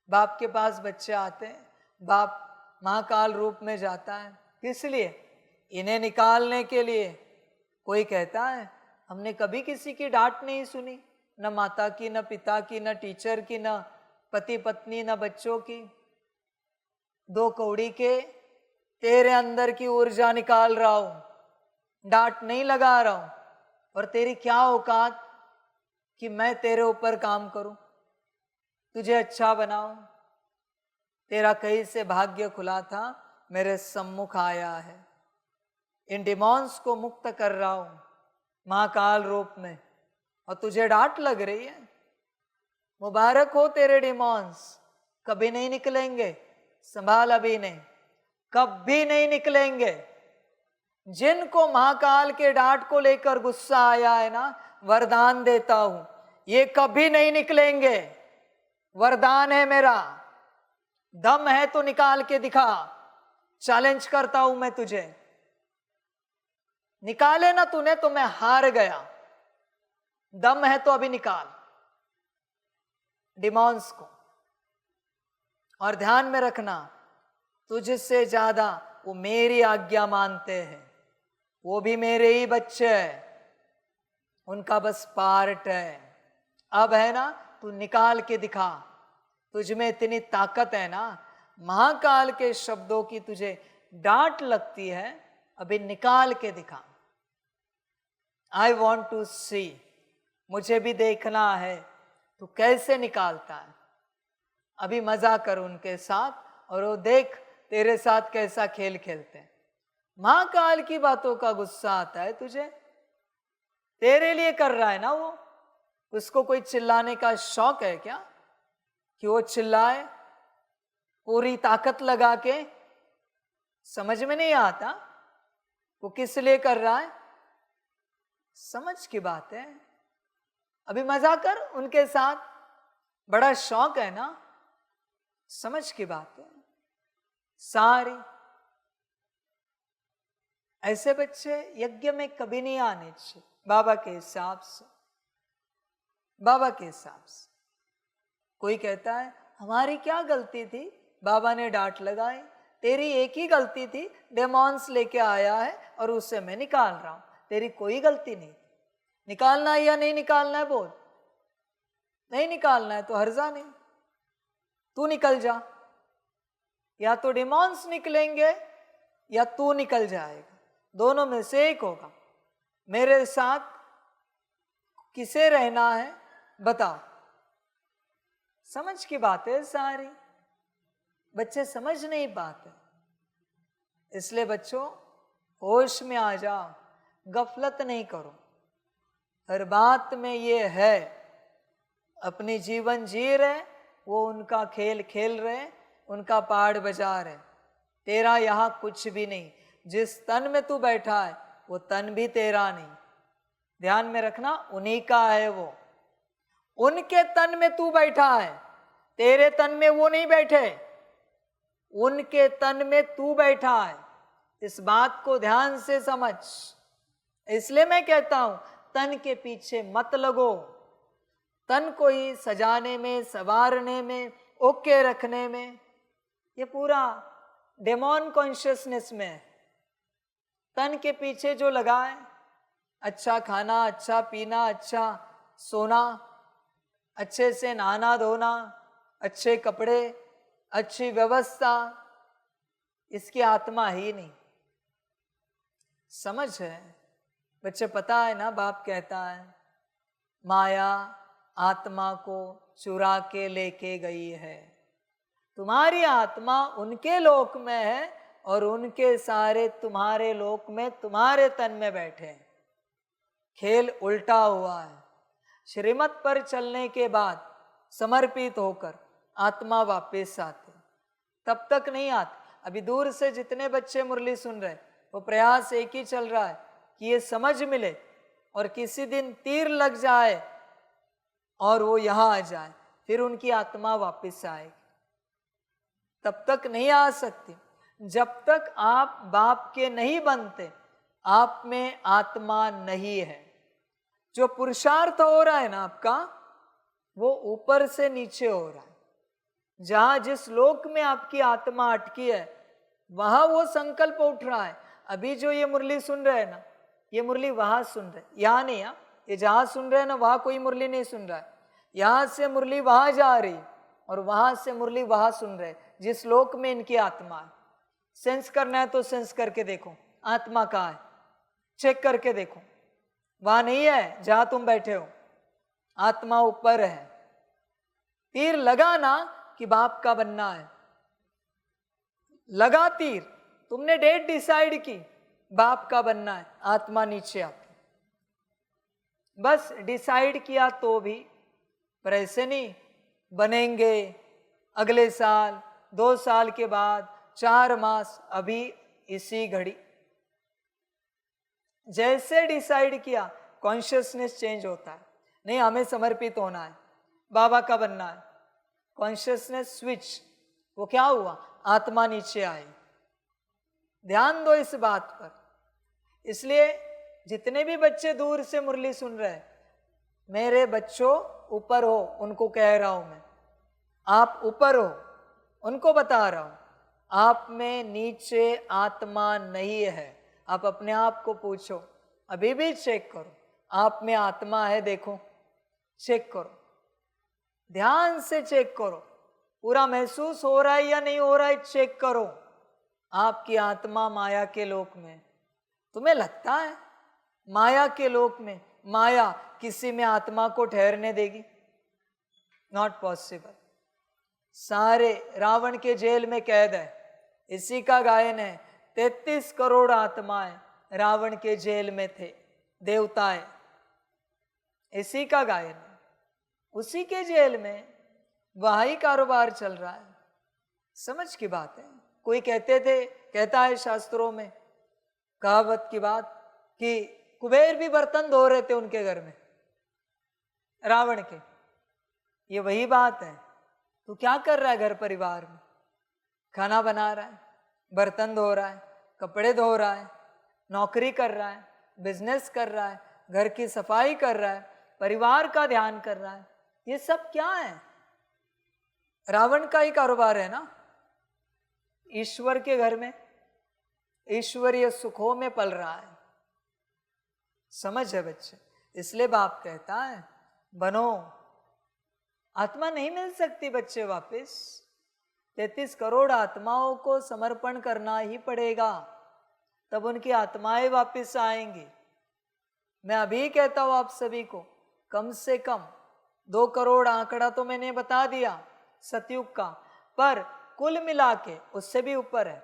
बाप के पास बच्चे आते हैं, बाप महाकाल रूप में जाता है, किस लिए? इन्हें निकालने के लिए। कोई कहता है हमने कभी किसी की डांट नहीं सुनी, न माता की, न पिता की, न टीचर की, न पति पत्नी, न बच्चों की। 2 कौड़ी के तेरे अंदर की ऊर्जा निकाल रहा हूं, डांट नहीं लगा रहा हूं। और तेरी क्या औकात कि मैं तेरे ऊपर काम करूं, तुझे अच्छा बनाऊं? तेरा कहीं से भाग्य खुला था, मेरे सम्मुख आया है। इन डिमॉन्स को मुक्त कर रहा हूं महाकाल रूप में, और तुझे डांट लग रही है। मुबारक हो तेरे डिमॉन्स, कभी नहीं निकलेंगे, संभाल अभी नहीं, कभी नहीं निकलेंगे। जिनको महाकाल के डांट को लेकर गुस्सा आया है ना, वरदान देता हूं, ये कभी नहीं निकलेंगे। वरदान है मेरा, दम है तो निकाल के दिखा, चैलेंज करता हूं मैं तुझे। निकाले ना तूने तो मैं हार गया। दम है तो अभी निकाल डिमॉन्स को। और ध्यान में रखना, तुझसे ज्यादा वो मेरी आज्ञा मानते हैं, वो भी मेरे ही बच्चे हैं, उनका बस पार्ट है। अब है ना, तू निकाल के दिखा, तुझ में इतनी ताकत है ना, महाकाल के शब्दों की तुझे डांट लगती है, अभी निकाल के दिखा। आई वॉन्ट टू सी, मुझे भी देखना है तू कैसे निकालता है। अभी मजा कर उनके साथ और वो देख तेरे साथ कैसा खेल खेलते हैं। महाकाल की बातों का गुस्सा आता है तुझे, तेरे लिए कर रहा है ना वो। उसको कोई चिल्लाने का शौक है क्या कि वो चिल्लाए पूरी ताकत लगा के? समझ में नहीं आता वो किस लिए कर रहा है। समझ की बात है। अभी मजा कर उनके साथ, बड़ा शौक है ना, समझ की बात है सारी। ऐसे बच्चे यज्ञ में कभी नहीं आने चाहिए बाबा के हिसाब से। बाबा के हिसाब से कोई कहता है हमारी क्या गलती थी, बाबा ने डांट लगाई। तेरी एक ही गलती थी, डेमॉन्स लेके आया है और उससे मैं निकाल रहा हूं, तेरी कोई गलती नहीं। निकालना है या नहीं निकालना है बोल। नहीं निकालना है तो हर्जा नहीं, तू निकल जा। या तो डेमॉन्स निकलेंगे या तू निकल जाएगा, दोनों में से एक होगा। मेरे साथ किसे रहना है बताओ। समझ की बात है सारी, बच्चे समझ नहीं पाते। इसलिए बच्चों होश में आ जाओ, गफलत नहीं करो। हर बात में ये है, अपनी जीवन जी रहे, वो उनका खेल खेल रहे, उनका पार्ट बजा रहे। तेरा यहाँ कुछ भी नहीं। जिस तन में तू बैठा है वो तन भी तेरा नहीं, ध्यान में रखना, उन्हीं का है वो। उनके तन में तू बैठा है, तेरे तन में वो नहीं बैठे, उनके तन में तू बैठा है। इस बात को ध्यान से समझ। इसलिए मैं कहता हूं तन के पीछे मत लगो। तन को ही सजाने में, संवारने में, ओके रखने में, ये पूरा डेमोन कॉन्शियसनेस में है। तन के पीछे जो लगा है, अच्छा खाना, अच्छा पीना, अच्छा सोना, अच्छे से नहाना धोना, अच्छे कपड़े, अच्छी व्यवस्था, इसकी आत्मा ही नहीं। समझ है बच्चे, पता है ना, बाप कहता है माया आत्मा को चुरा के लेके गई है। तुम्हारी आत्मा उनके लोक में है और उनके सारे तुम्हारे लोक में, तुम्हारे तन में बैठे हैं। खेल उल्टा हुआ है। श्रीमत पर चलने के बाद समर्पित होकर आत्मा वापस आते, तब तक नहीं आते। अभी दूर से जितने बच्चे मुरली सुन रहे, वो प्रयास एक ही चल रहा है कि ये समझ मिले और किसी दिन तीर लग जाए और वो यहाँ आ जाए, फिर उनकी आत्मा वापस आएगी। तब तक नहीं आ सकती जब तक आप बाप के नहीं बनते, आप में आत्मा नहीं है। जो पुरुषार्थ हो रहा है ना आपका, वो ऊपर से नीचे हो रहा है। जहां जिस लोक में आपकी आत्मा अटकी है, वहां वो संकल्प उठ रहा है। अभी जो ये मुरली सुन रहे हैं ना, ये मुरली वहां सुन रहे, यहाँ नहीं। ये जहां सुन रहे हैं ना, वहां कोई मुरली नहीं सुन रहा है। यहां से मुरली वहां जा रही और वहां से मुरली वहां सुन रहे, जिस लोक में इनकी आत्मा है। सेंस करना है तो सेंस करके देखो आत्मा कहाँ है, चेक करके देखो। वहां नहीं है जहां तुम बैठे हो, आत्मा ऊपर है। तीर लगा ना कि बाप का बनना है, लगा तीर, तुमने डेट डिसाइड की, बाप का बनना है, आत्मा नीचे आती। बस डिसाइड किया तो भी, पर ऐसे नहीं बनेंगे अगले साल, 2 साल के बाद, 4 मास, अभी इसी घड़ी। जैसे डिसाइड किया कॉन्शियसनेस चेंज होता है। नहीं, हमें समर्पित होना है, बाबा का बनना है, कॉन्शियसनेस स्विच, वो क्या हुआ, आत्मा नीचे आई। ध्यान दो इस बात पर। इसलिए जितने भी बच्चे दूर से मुरली सुन रहे हैं, मेरे बच्चों ऊपर हो, उनको कह रहा हूं मैं, आप ऊपर हो, उनको बता रहा हूं, आप में नीचे आत्मा नहीं है। आप अपने आप को पूछो, अभी भी चेक करो, आप में आत्मा है, देखो, चेक करो, ध्यान से चेक करो, पूरा महसूस हो रहा है या नहीं हो रहा है, चेक करो। आपकी आत्मा माया के लोक में, तुम्हें लगता है माया के लोक में माया किसी में आत्मा को ठहरने देगी? Not possible. सारे रावण के जेल में कैद है, इसी का गायन है। 33 करोड़ आत्माएं रावण के जेल में थे, देवताएं, इसी का गायन है। उसी के जेल में वही कारोबार चल रहा है। समझ की बात है। कोई कहता है शास्त्रों में कहावत की बात कि कुबेर भी बर्तन धो रहे थे उनके घर में, रावण के। ये वही बात है। तो क्या कर रहा है घर परिवार में? खाना बना रहा है, बर्तन धो रहा है, कपड़े धो रहा है, नौकरी कर रहा है, बिजनेस कर रहा है, घर की सफाई कर रहा है, परिवार का ध्यान कर रहा है। ये सब क्या है? रावण का ही कारोबार है ना। ईश्वर के घर में ईश्वरीय सुखों में पल रहा है। समझ है बच्चे? इसलिए बाप कहता है बनो। आत्मा नहीं मिल सकती बच्चे वापस। 33 करोड़ आत्माओं को समर्पण करना ही पड़ेगा, तब उनकी आत्माएं वापस आएंगी। मैं अभी कहता हूं आप सभी को, कम से कम 2 करोड़ आंकड़ा तो मैंने बता दिया सतयुग का, पर कुल मिला के उससे भी ऊपर है।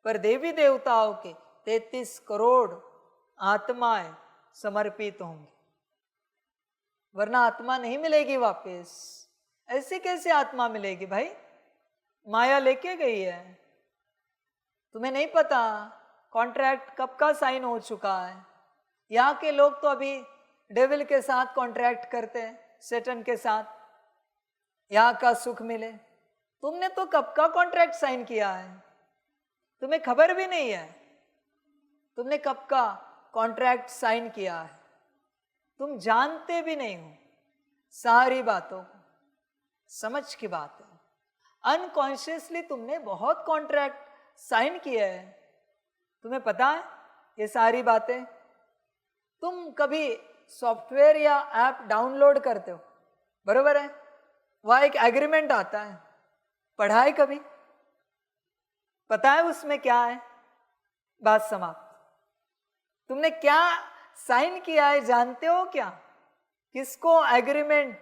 पर देवी देवताओं के 33 करोड़ आत्माएं समर्पित होंगी, वरना आत्मा नहीं मिलेगी वापस। ऐसे कैसे आत्मा मिलेगी भाई? माया लेके गई है। तुम्हें नहीं पता कॉन्ट्रैक्ट कब का साइन हो चुका है। यहाँ के लोग तो अभी डेविल के साथ कॉन्ट्रैक्ट करते हैं, सेटन के साथ, यहाँ का सुख मिले। तुमने तो कब का कॉन्ट्रैक्ट साइन किया है, तुम्हें खबर भी नहीं है तुमने कब का कॉन्ट्रैक्ट साइन किया है। तुम जानते भी नहीं हो सारी बातों को। समझ की बात है। अनकॉन्शियसली तुमने बहुत कॉन्ट्रैक्ट साइन किए हैं, तुम्हें पता है ये सारी बातें। तुम कभी सॉफ्टवेयर या ऐप डाउनलोड करते हो, बरोबर है, वहां एक एग्रीमेंट आता है, पढ़ा है कभी? पता है उसमें क्या है? बात समाप्त। तुमने क्या साइन किया है जानते हो क्या? किसको एग्रीमेंट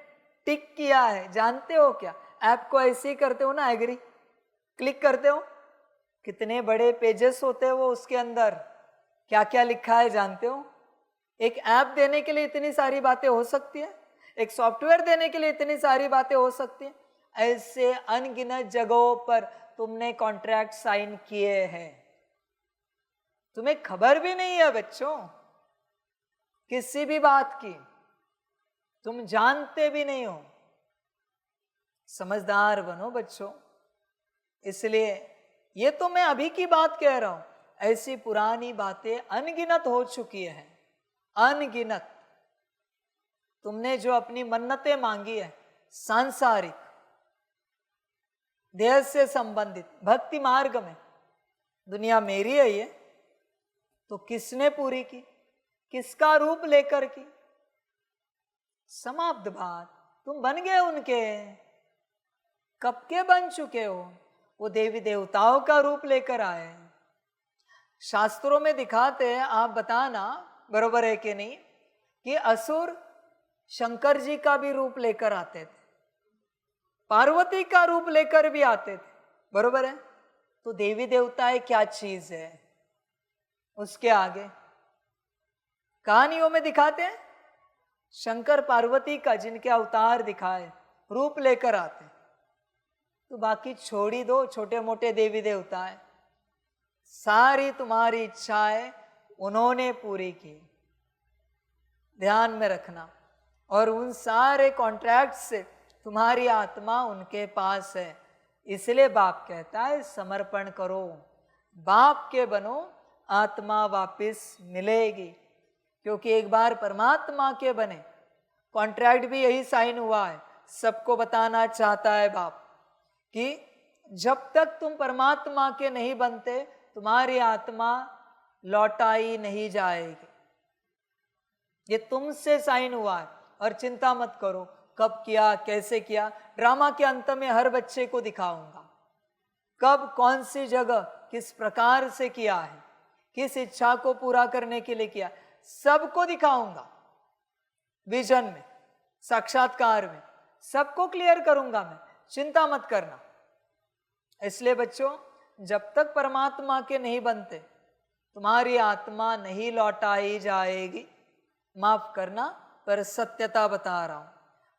टिक किया है जानते हो क्या? ऐप को ऐसे ही करते हो ना, एग्री क्लिक करते हो, कितने बड़े पेजेस होते हैं वो, उसके अंदर क्या क्या लिखा है जानते हो? एक ऐप देने के लिए इतनी सारी बातें हो सकती है, एक सॉफ्टवेयर देने के लिए इतनी सारी बातें हो सकती है। ऐसे अनगिनत जगहों पर तुमने कॉन्ट्रैक्ट साइन किए हैं, तुम्हें खबर भी नहीं है बच्चों किसी भी बात की, तुम जानते भी नहीं हो। समझदार बनो बच्चों। इसलिए ये तो मैं अभी की बात कह रहा हूं, ऐसी पुरानी बातें अनगिनत हो चुकी है, अनगिनत। तुमने जो अपनी मन्नतें मांगी है सांसारिक देह से संबंधित भक्ति मार्ग में, दुनिया मेरी है ये, तो किसने पूरी की, किसका रूप लेकर की? समाप्त बात। तुम बन गए उनके, कब के बन चुके हो। वो देवी देवताओं का रूप लेकर आए। शास्त्रों में दिखाते हैं, आप बताना बरोबर है कि नहीं, कि असुर शंकर जी का भी रूप लेकर आते थे, पार्वती का रूप लेकर भी आते थे, बरोबर है। तो देवी देवताएं क्या चीज है उसके आगे? कहानियों में दिखाते हैं शंकर पार्वती का, जिनके अवतार दिखाए, रूप लेकर आते। तो बाकी छोड़ी दो छोटे मोटे देवी देवताएं, सारी तुम्हारी इच्छाएं उन्होंने पूरी की, ध्यान में रखना। और उन सारे कॉन्ट्रैक्ट से तुम्हारी आत्मा उनके पास है। इसलिए बाप कहता है समर्पण करो, बाप के बनो, आत्मा वापस मिलेगी। क्योंकि एक बार परमात्मा के बने, कॉन्ट्रैक्ट भी यही साइन हुआ है। सबको बताना चाहता है बाप कि जब तक तुम परमात्मा के नहीं बनते, तुम्हारी आत्मा लौटाई नहीं जाएगी। ये तुमसे साइन हुआ है। और चिंता मत करो कब किया, कैसे किया, ड्रामा के अंत में हर बच्चे को दिखाऊंगा कब, कौन सी जगह, किस प्रकार से किया है, किस इच्छा को पूरा करने के लिए किया, सबको दिखाऊंगा। विजन में, साक्षात्कार में सबको क्लियर करूंगा मैं, चिंता मत करना। इसलिए बच्चों, जब तक परमात्मा के नहीं बनते तुम्हारी आत्मा नहीं लौटाई जाएगी। माफ करना पर सत्यता बता रहा हूं।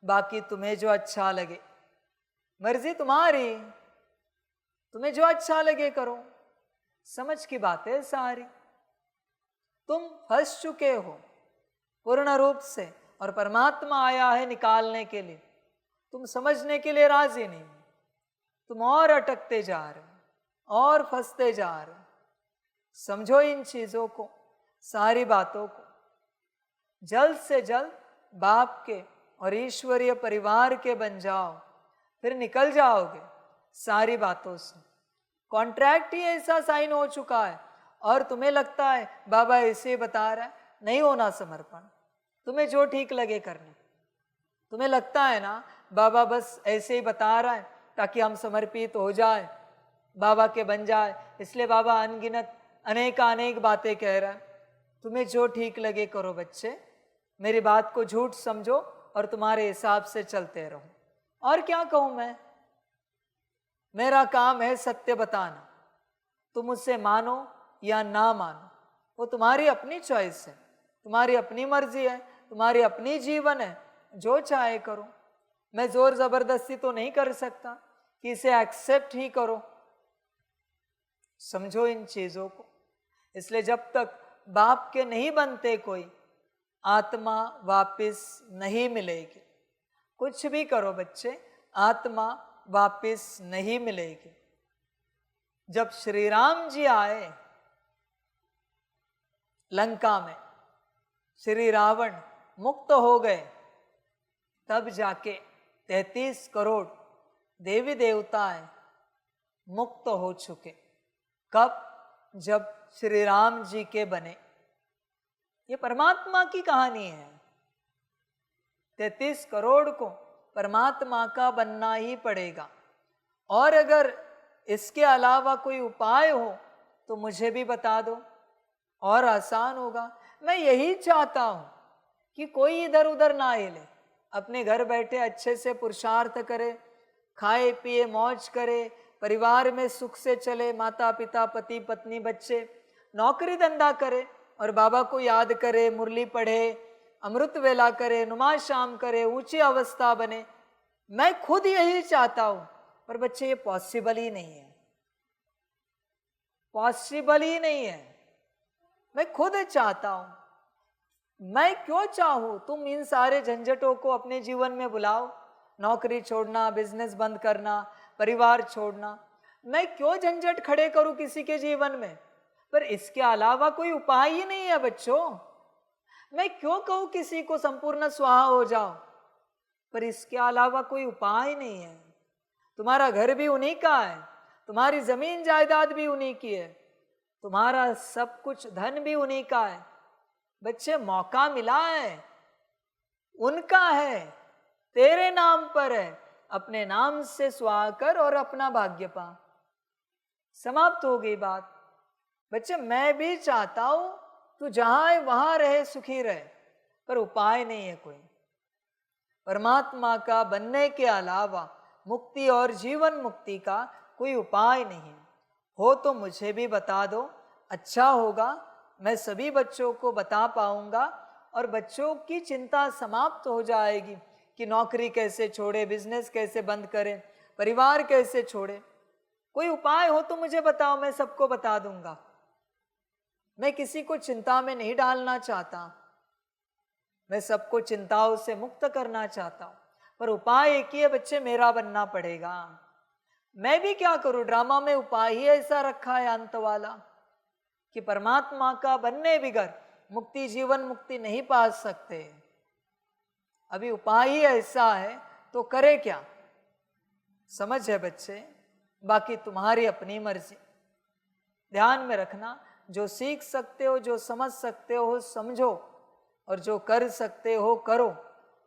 बाकी तुम्हें जो अच्छा लगे, मर्जी तुम्हारी, तुम्हें जो अच्छा लगे करो। समझ की बात है सारी। तुम फंस चुके हो पूर्ण रूप से और परमात्मा आया है निकालने के लिए। तुम समझने के लिए राजी नहीं, तुम और अटकते जा रहे हो और फंसते जा रहे हो। समझो इन चीजों को, सारी बातों को। जल्द से जल्द बाप के और ईश्वरीय परिवार के बन जाओ, फिर निकल जाओगे सारी बातों से। कॉन्ट्रैक्ट ही ऐसा साइन हो चुका है और तुम्हें लगता है बाबा ऐसे बता रहा है। नहीं होना समर्पण, तुम्हें जो ठीक लगे करने। तुम्हें लगता है ना बाबा बस ऐसे ही बता रहा है ताकि हम समर्पित हो जाए, बाबा के बन जाए, इसलिए बाबा अनगिनत अनेक बातें कह रहा है। तुम्हें जो ठीक लगे करो बच्चे। मेरी बात को झूठ समझो और तुम्हारे हिसाब से चलते रहो। और क्या कहूं मैं? मेरा काम है सत्य बताना। तुम उसे मानो या ना मानो, वो तुम्हारी अपनी चॉइस है, तुम्हारी अपनी मर्जी है, तुम्हारी अपनी जीवन है। जो चाहे करो। मैं जोर जबरदस्ती तो नहीं कर सकता कि इसे एक्सेप्ट ही करो। समझो इन चीजों को। इसलिए जब तक बाप के नहीं बनते कोई, आत्मा वापिस नहीं मिलेगी। कुछ भी करो बच्चे, आत्मा वापिस नहीं मिलेगी। जब श्री राम जी आए लंका में, श्री रावण मुक्त हो गए, तब जाके 33 करोड़ देवी देवताएं मुक्त हो चुके। कब? जब श्री राम जी के बने। ये परमात्मा की कहानी है। 33 करोड़ को परमात्मा का बनना ही पड़ेगा। और अगर इसके अलावा कोई उपाय हो तो मुझे भी बता दो, और आसान होगा। मैं यही चाहता हूं कि कोई इधर उधर ना हिले, अपने घर बैठे अच्छे से पुरुषार्थ करे, खाए पिए मौज करे, परिवार में सुख से चले, माता पिता पति पत्नी बच्चे, नौकरी धंधा करे और बाबा को याद करे, मुरली पढ़े, अमृत वेला करे, नुमाज शाम करे, ऊंची अवस्था बने। मैं खुद यही चाहता हूं, पर बच्चे ये पॉसिबल ही नहीं है, पॉसिबल ही नहीं है। मैं खुद चाहता हूं। मैं क्यों चाहूं? तुम इन सारे झंझटों को अपने जीवन में बुलाओ, नौकरी छोड़ना, बिजनेस बंद करना, परिवार छोड़ना। मैं क्यों झंझट खड़े करूं किसी के जीवन में? पर इसके अलावा कोई उपाय ही नहीं है बच्चों। मैं क्यों कहूं किसी को संपूर्ण स्वाहा हो जाओ? पर इसके अलावा कोई उपाय नहीं है। तुम्हारा घर भी उन्हीं का है, तुम्हारी जमीन जायदाद भी उन्हीं की है, तुम्हारा सब कुछ धन भी उन्हीं का है। बच्चे, मौका मिला है, उनका है, तेरे नाम पर है। अपने नाम से स्वाहा कर और अपना भाग्य पा। समाप्त हो गई बात। बच्चे, मैं भी चाहता हूं तू जहां है वहां रहे, सुखी रहे, पर उपाय नहीं है कोई। परमात्मा का बनने के अलावा मुक्ति और जीवन मुक्ति का कोई उपाय नहीं हो तो मुझे भी बता दो, अच्छा होगा। मैं सभी बच्चों को बता पाऊंगा और बच्चों की चिंता समाप्त हो जाएगी कि नौकरी कैसे छोड़े, बिजनेस कैसे बंद करें, परिवार कैसे छोड़े। कोई उपाय हो तो मुझे बताओ, मैं सबको बता दूंगा। मैं किसी को चिंता में नहीं डालना चाहता, मैं सबको चिंताओं से मुक्त करना चाहता हूं। पर उपाय एक ही है बच्चे, मेरा बनना पड़ेगा। मैं भी क्या करूं? ड्रामा में उपाय ही ऐसा रखा है अंत वाला कि परमात्मा का बनने बिगर मुक्ति जीवन मुक्ति नहीं पा सकते। अभी उपाय ही ऐसा है तो करे क्या? समझ है बच्चे? बाकी तुम्हारी अपनी मर्जी। ध्यान में रखना, जो सीख सकते हो, जो समझ सकते हो समझो, और जो कर सकते हो करो,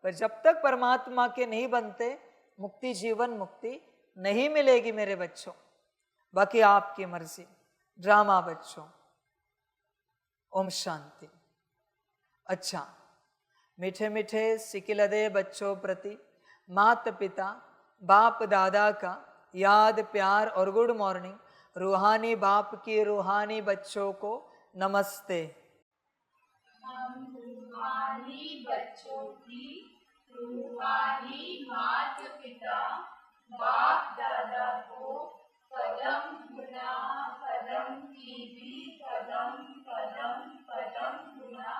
पर जब तक परमात्मा के नहीं बनते मुक्ति, जीवन मुक्ति नहीं मिलेगी मेरे बच्चों। बाकी आपकी मर्जी। ड्रामा बच्चों। ओम शांति। अच्छा, मीठे मीठे सिकिलदे बच्चों प्रति माता पिता बाप दादा का याद, प्यार और गुड मॉर्निंग। रूहानी बाप की रूहानी बच्चों को नमस्ते। हम रूहानी बच्चों की रूहानी माता पिता बाप दादा को कदम गुना कदम की भी कदम कदम कदम गुना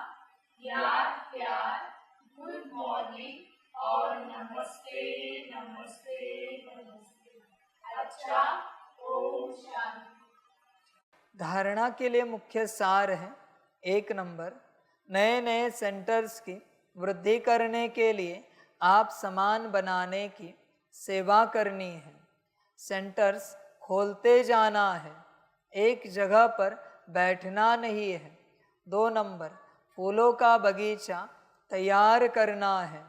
याद, प्यार, गुड मॉर्निंग और नमस्ते नमस्ते नमस्ते। अच्छा, ओम शांति। धारणा के लिए मुख्य सार है। 1 नंबर, नए नए सेंटर्स की वृद्धि करने के लिए आप समान बनाने की सेवा करनी है। सेंटर्स खोलते जाना है, एक जगह पर बैठना नहीं है। 2 नंबर, फूलों का बगीचा तैयार करना है।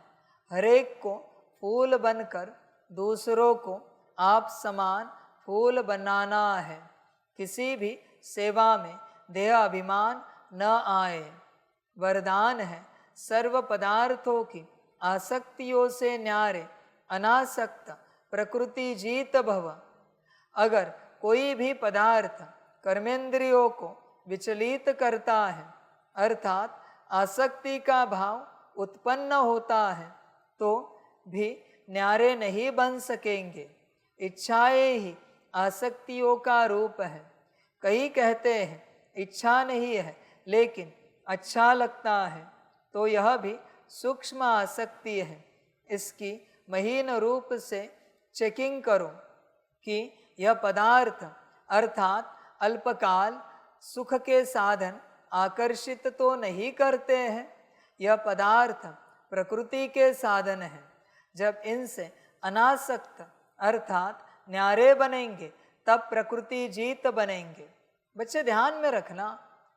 हर एक को फूल बनकर दूसरों को आप समान फूल बनाना है। किसी भी सेवा में देह अभिमान न आए। वरदान है, सर्व पदार्थों की आसक्तियों से न्यारे अनासक्त प्रकृति जीत भव। अगर कोई भी पदार्थ कर्मेंद्रियों को विचलित करता है, अर्थात आसक्ति का भाव उत्पन्न होता है, तो भी न्यारे नहीं बन सकेंगे। इच्छाएं ही आसक्तियों का रूप है। कई कहते हैं इच्छा नहीं है लेकिन अच्छा लगता है, तो यह भी सूक्ष्म आसक्ति है। इसकी महीन रूप से चेकिंग करो कि यह पदार्थ अर्थात अल्पकाल सुख के साधन आकर्षित तो नहीं करते हैं। यह पदार्थ प्रकृति के साधन है। जब इनसे अनासक्त अर्थात न्यारे बनेंगे तब प्रकृति जीत बनेंगे। बच्चे ध्यान में रखना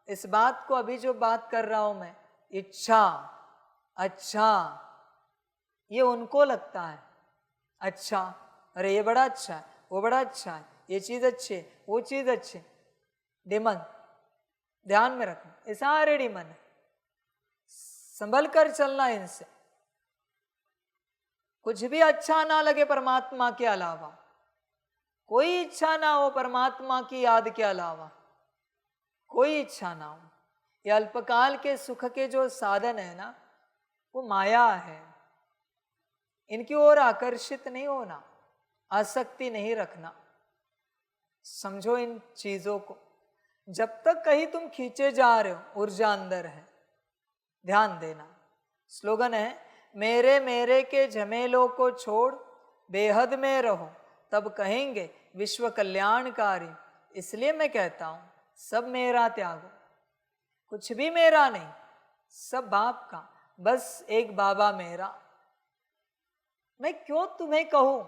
इस बात को। अभी जो बात कर रहा हूं मैं, इच्छा, अच्छा, ये उनको लगता है अच्छा, अरे ये बड़ा अच्छा है, वो बड़ा अच्छा है, ये चीज अच्छी है, वो चीज अच्छी। डिमन, ध्यान में रखना, ये सारे डिमन है। संभल कर चलना इनसे। कुछ भी अच्छा ना लगे परमात्मा के अलावा, कोई इच्छा ना हो परमात्मा की याद के अलावा, कोई इच्छा ना हो। ये अल्पकाल के सुख के जो साधन है ना, वो माया है। इनकी ओर आकर्षित नहीं होना, आसक्ति नहीं रखना। समझो इन चीजों को। जब तक कहीं तुम खींचे जा रहे हो, ऊर्जा अंदर है, ध्यान देना। स्लोगन है, मेरे मेरे के झमेलों को छोड़ बेहद में रहो, तब कहेंगे विश्व कल्याणकारी। इसलिए मैं कहता हूं, सब मेरा त्यागो। कुछ भी मेरा नहीं, सब बाप का, बस एक बाबा मेरा। मैं क्यों तुम्हें कहूं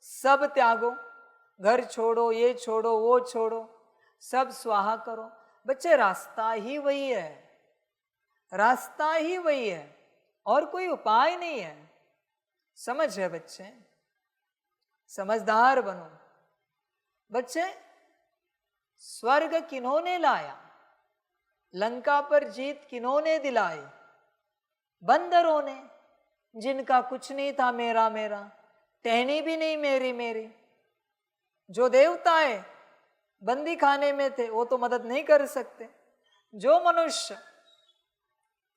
सब त्यागो, घर छोड़ो, ये छोड़ो, वो छोड़ो, सब स्वाहा करो। बच्चे रास्ता ही वही है, रास्ता ही वही है, और कोई उपाय नहीं है। समझ है बच्चे, समझदार बनो। बच्चे, स्वर्ग किन्होंने लाया, लंका पर जीत किन्होंने दिलाई? बंदरों ने, जिनका कुछ नहीं था मेरा मेरा, टहनी भी नहीं मेरी मेरी। जो देवताएं बंदी खाने में थे वो तो मदद नहीं कर सकते। जो मनुष्य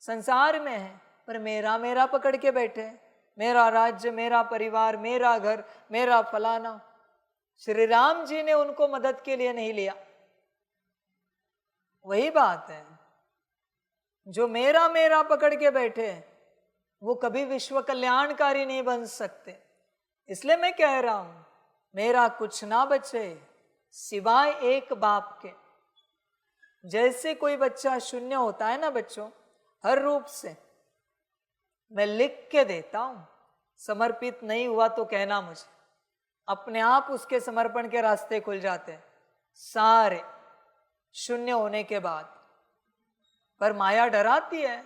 संसार में है पर मेरा मेरा पकड़ के बैठे, मेरा राज्य, मेरा परिवार, मेरा घर, मेरा फलाना, श्री राम जी ने उनको मदद के लिए नहीं लिया। वही बात है, जो मेरा मेरा पकड़ के बैठे वो कभी विश्व कल्याणकारी नहीं बन सकते। इसलिए मैं कह रहा हूं, मेरा कुछ ना बचे सिवाय एक बाप के। जैसे कोई बच्चा शून्य होता है ना बच्चों, हर रूप से, मैं लिख के देता हूं। समर्पित नहीं हुआ तो कहना मुझे, अपने आप उसके समर्पण के रास्ते खुल जाते हैं सारे, शून्य होने के बाद। पर माया डराती है,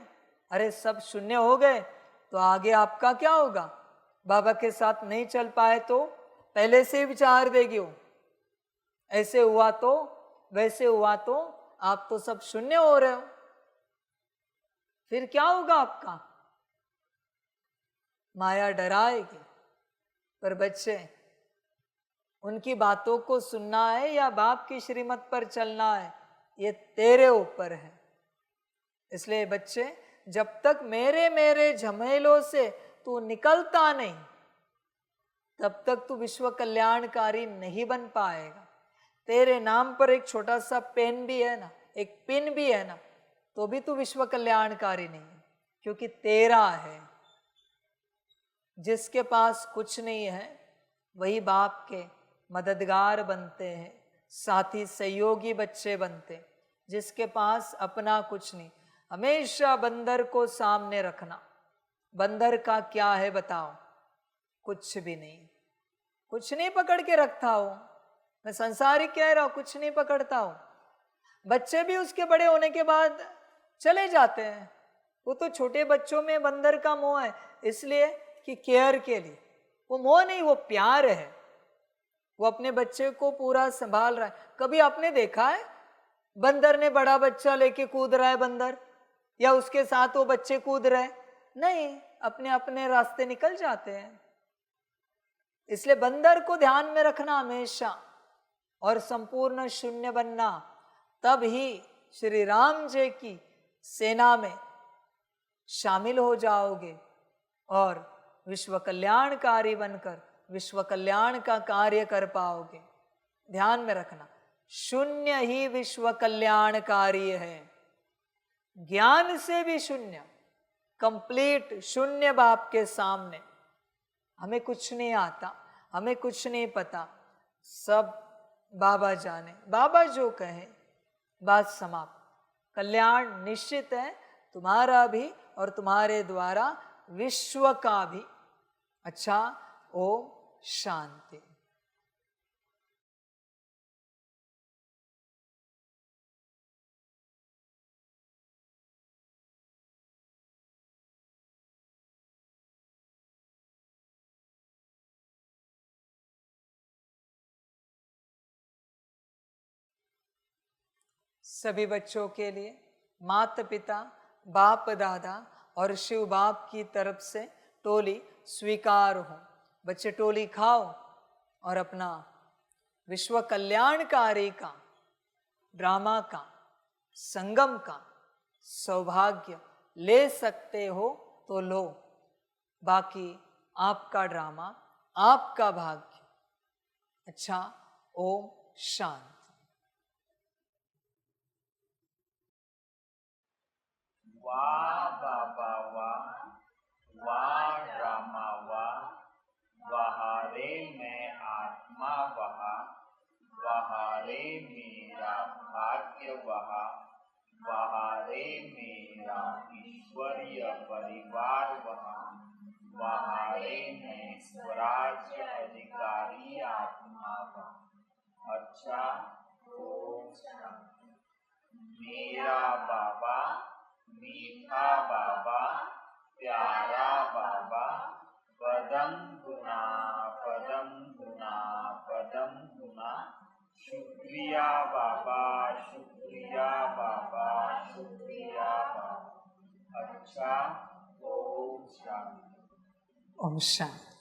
अरे सब शून्य हो गए तो आगे आपका क्या होगा? बाबा के साथ नहीं चल पाए तो पहले से विचार देगी वो, ऐसे हुआ तो वैसे हुआ तो आप तो सब शून्य हो रहे हो, फिर क्या होगा आपका? माया डराएगी। पर बच्चे, उनकी बातों को सुनना है या बाप की श्रीमत पर चलना है, ये तेरे ऊपर है। इसलिए बच्चे, जब तक मेरे मेरे झमेलों से तू निकलता नहीं, तब तक तू विश्व कल्याणकारी नहीं बन पाएगा। तेरे नाम पर एक छोटा सा पेन भी है ना, एक पिन भी है ना, तो भी तू विश्व कल्याणकारी नहीं है, क्योंकि तेरा है। जिसके पास कुछ नहीं है वही बाप के मददगार बनते हैं, साथी सहयोगी बच्चे बनते। जिसके पास अपना कुछ नहीं, हमेशा बंदर को सामने रखना। बंदर का क्या है बताओ? कुछ भी नहीं, कुछ नहीं पकड़ के रखता हो। मैं संसारी कह रहा हूं, कुछ नहीं पकड़ता हो। बच्चे भी उसके बड़े होने के बाद चले जाते हैं। वो तो छोटे बच्चों में बंदर का मोह है, इसलिए कि केयर के लिए। वो मोह नहीं, वो प्यार है। वो अपने बच्चे को पूरा संभाल रहा है। कभी आपने देखा है बंदर ने बड़ा बच्चा लेके कूद रहा है बंदर, या उसके साथ वो बच्चे कूद रहे? नहीं, अपने अपने रास्ते निकल जाते हैं। इसलिए बंदर को ध्यान में रखना हमेशा और संपूर्ण शून्य बनना, तब ही श्री राम जी की सेना में शामिल हो जाओगे और विश्व कल्याणकारी बनकर विश्व कल्याण का कार्य कर पाओगे। ध्यान में रखना, शून्य ही विश्व कल्याणकारी है। ज्ञान से भी शून्य, कंप्लीट शून्य बाप के सामने। हमें कुछ नहीं आता, हमें कुछ नहीं पता, सब बाबा जाने। बाबा जो कहे बात समाप्त। कल्याण निश्चित है, तुम्हारा भी और तुम्हारे द्वारा विश्व का भी। अच्छा, ओम शांति। सभी बच्चों के लिए माता पिता, बाप दादा और शिव बाप की तरफ से टोली स्वीकार हो। बच्चे टोली खाओ और अपना विश्व कल्याणकारी का, ड्रामा का, संगम का सौभाग्य ले सकते हो तो लो। बाकी आपका ड्रामा, आपका भाग्य। अच्छा, ओम शांति। वाह बाबा वाह, वाह ड्रामा वाह, वहारे मैं आत्मा वहा, वहारे मेरा भाग्य वहा, वहारे मेरा ईश्वरीय परिवार वहा, वहारे मैं स्वराज्य अधिकारी आत्मा वहा। अच्छा, ओम शांति। मेरा बाबा, मीठा बाबा, प्यारा बाबा, पदम गुना, पदम गुना, पदम गुना। शुक्रिया बाबा, शुक्रिया बाबा, शुक्रिया बाबा। अच्छा, ओम शांति। ओम शांति।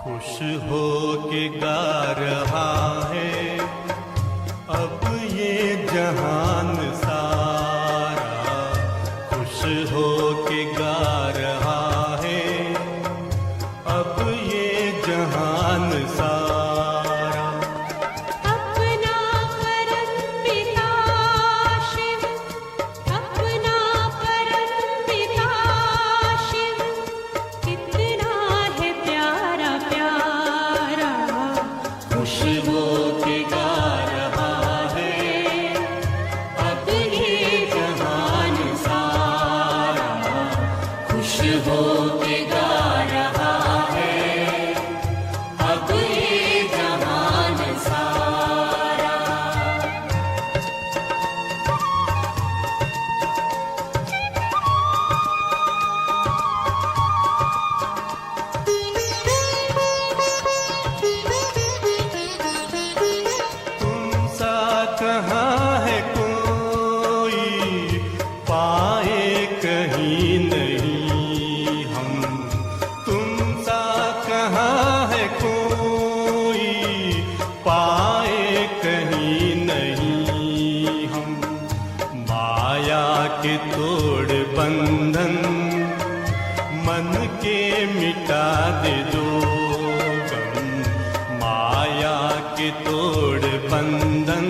खुश हो के गा रहा है अब ये जहान सारा, खुश हो के गा रहा है अब ये जहान सारा। अपना करम पिता शिव जो गम, माया के तोड़ बंधन,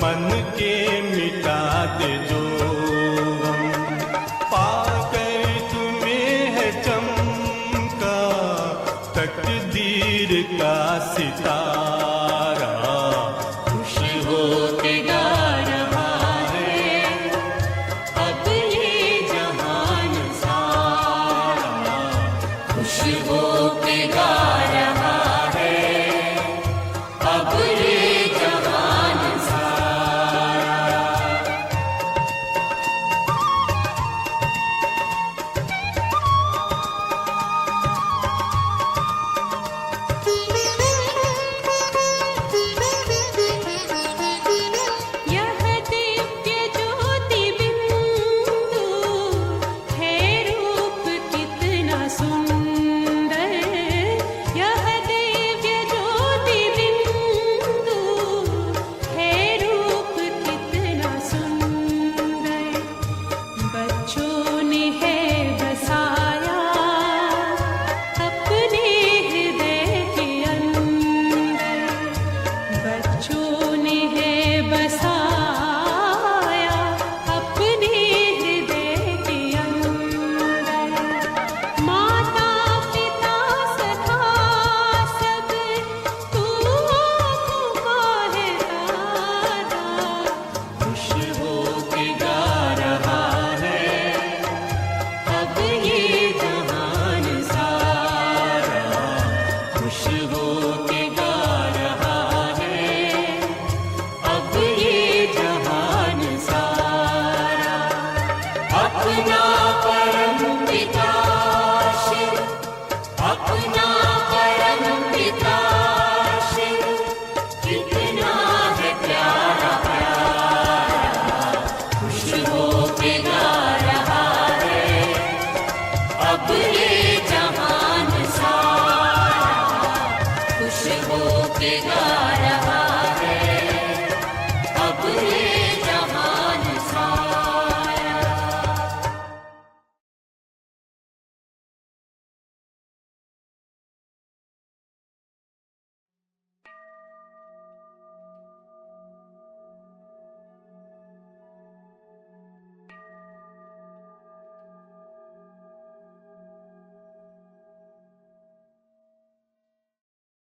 मन के मिटा दे जो गम। पाकर तुम्हें है चमका तकदीर का सितारा, खुश हो के गा रहा है अब ये जहान सारा, खुश हो के गा रहा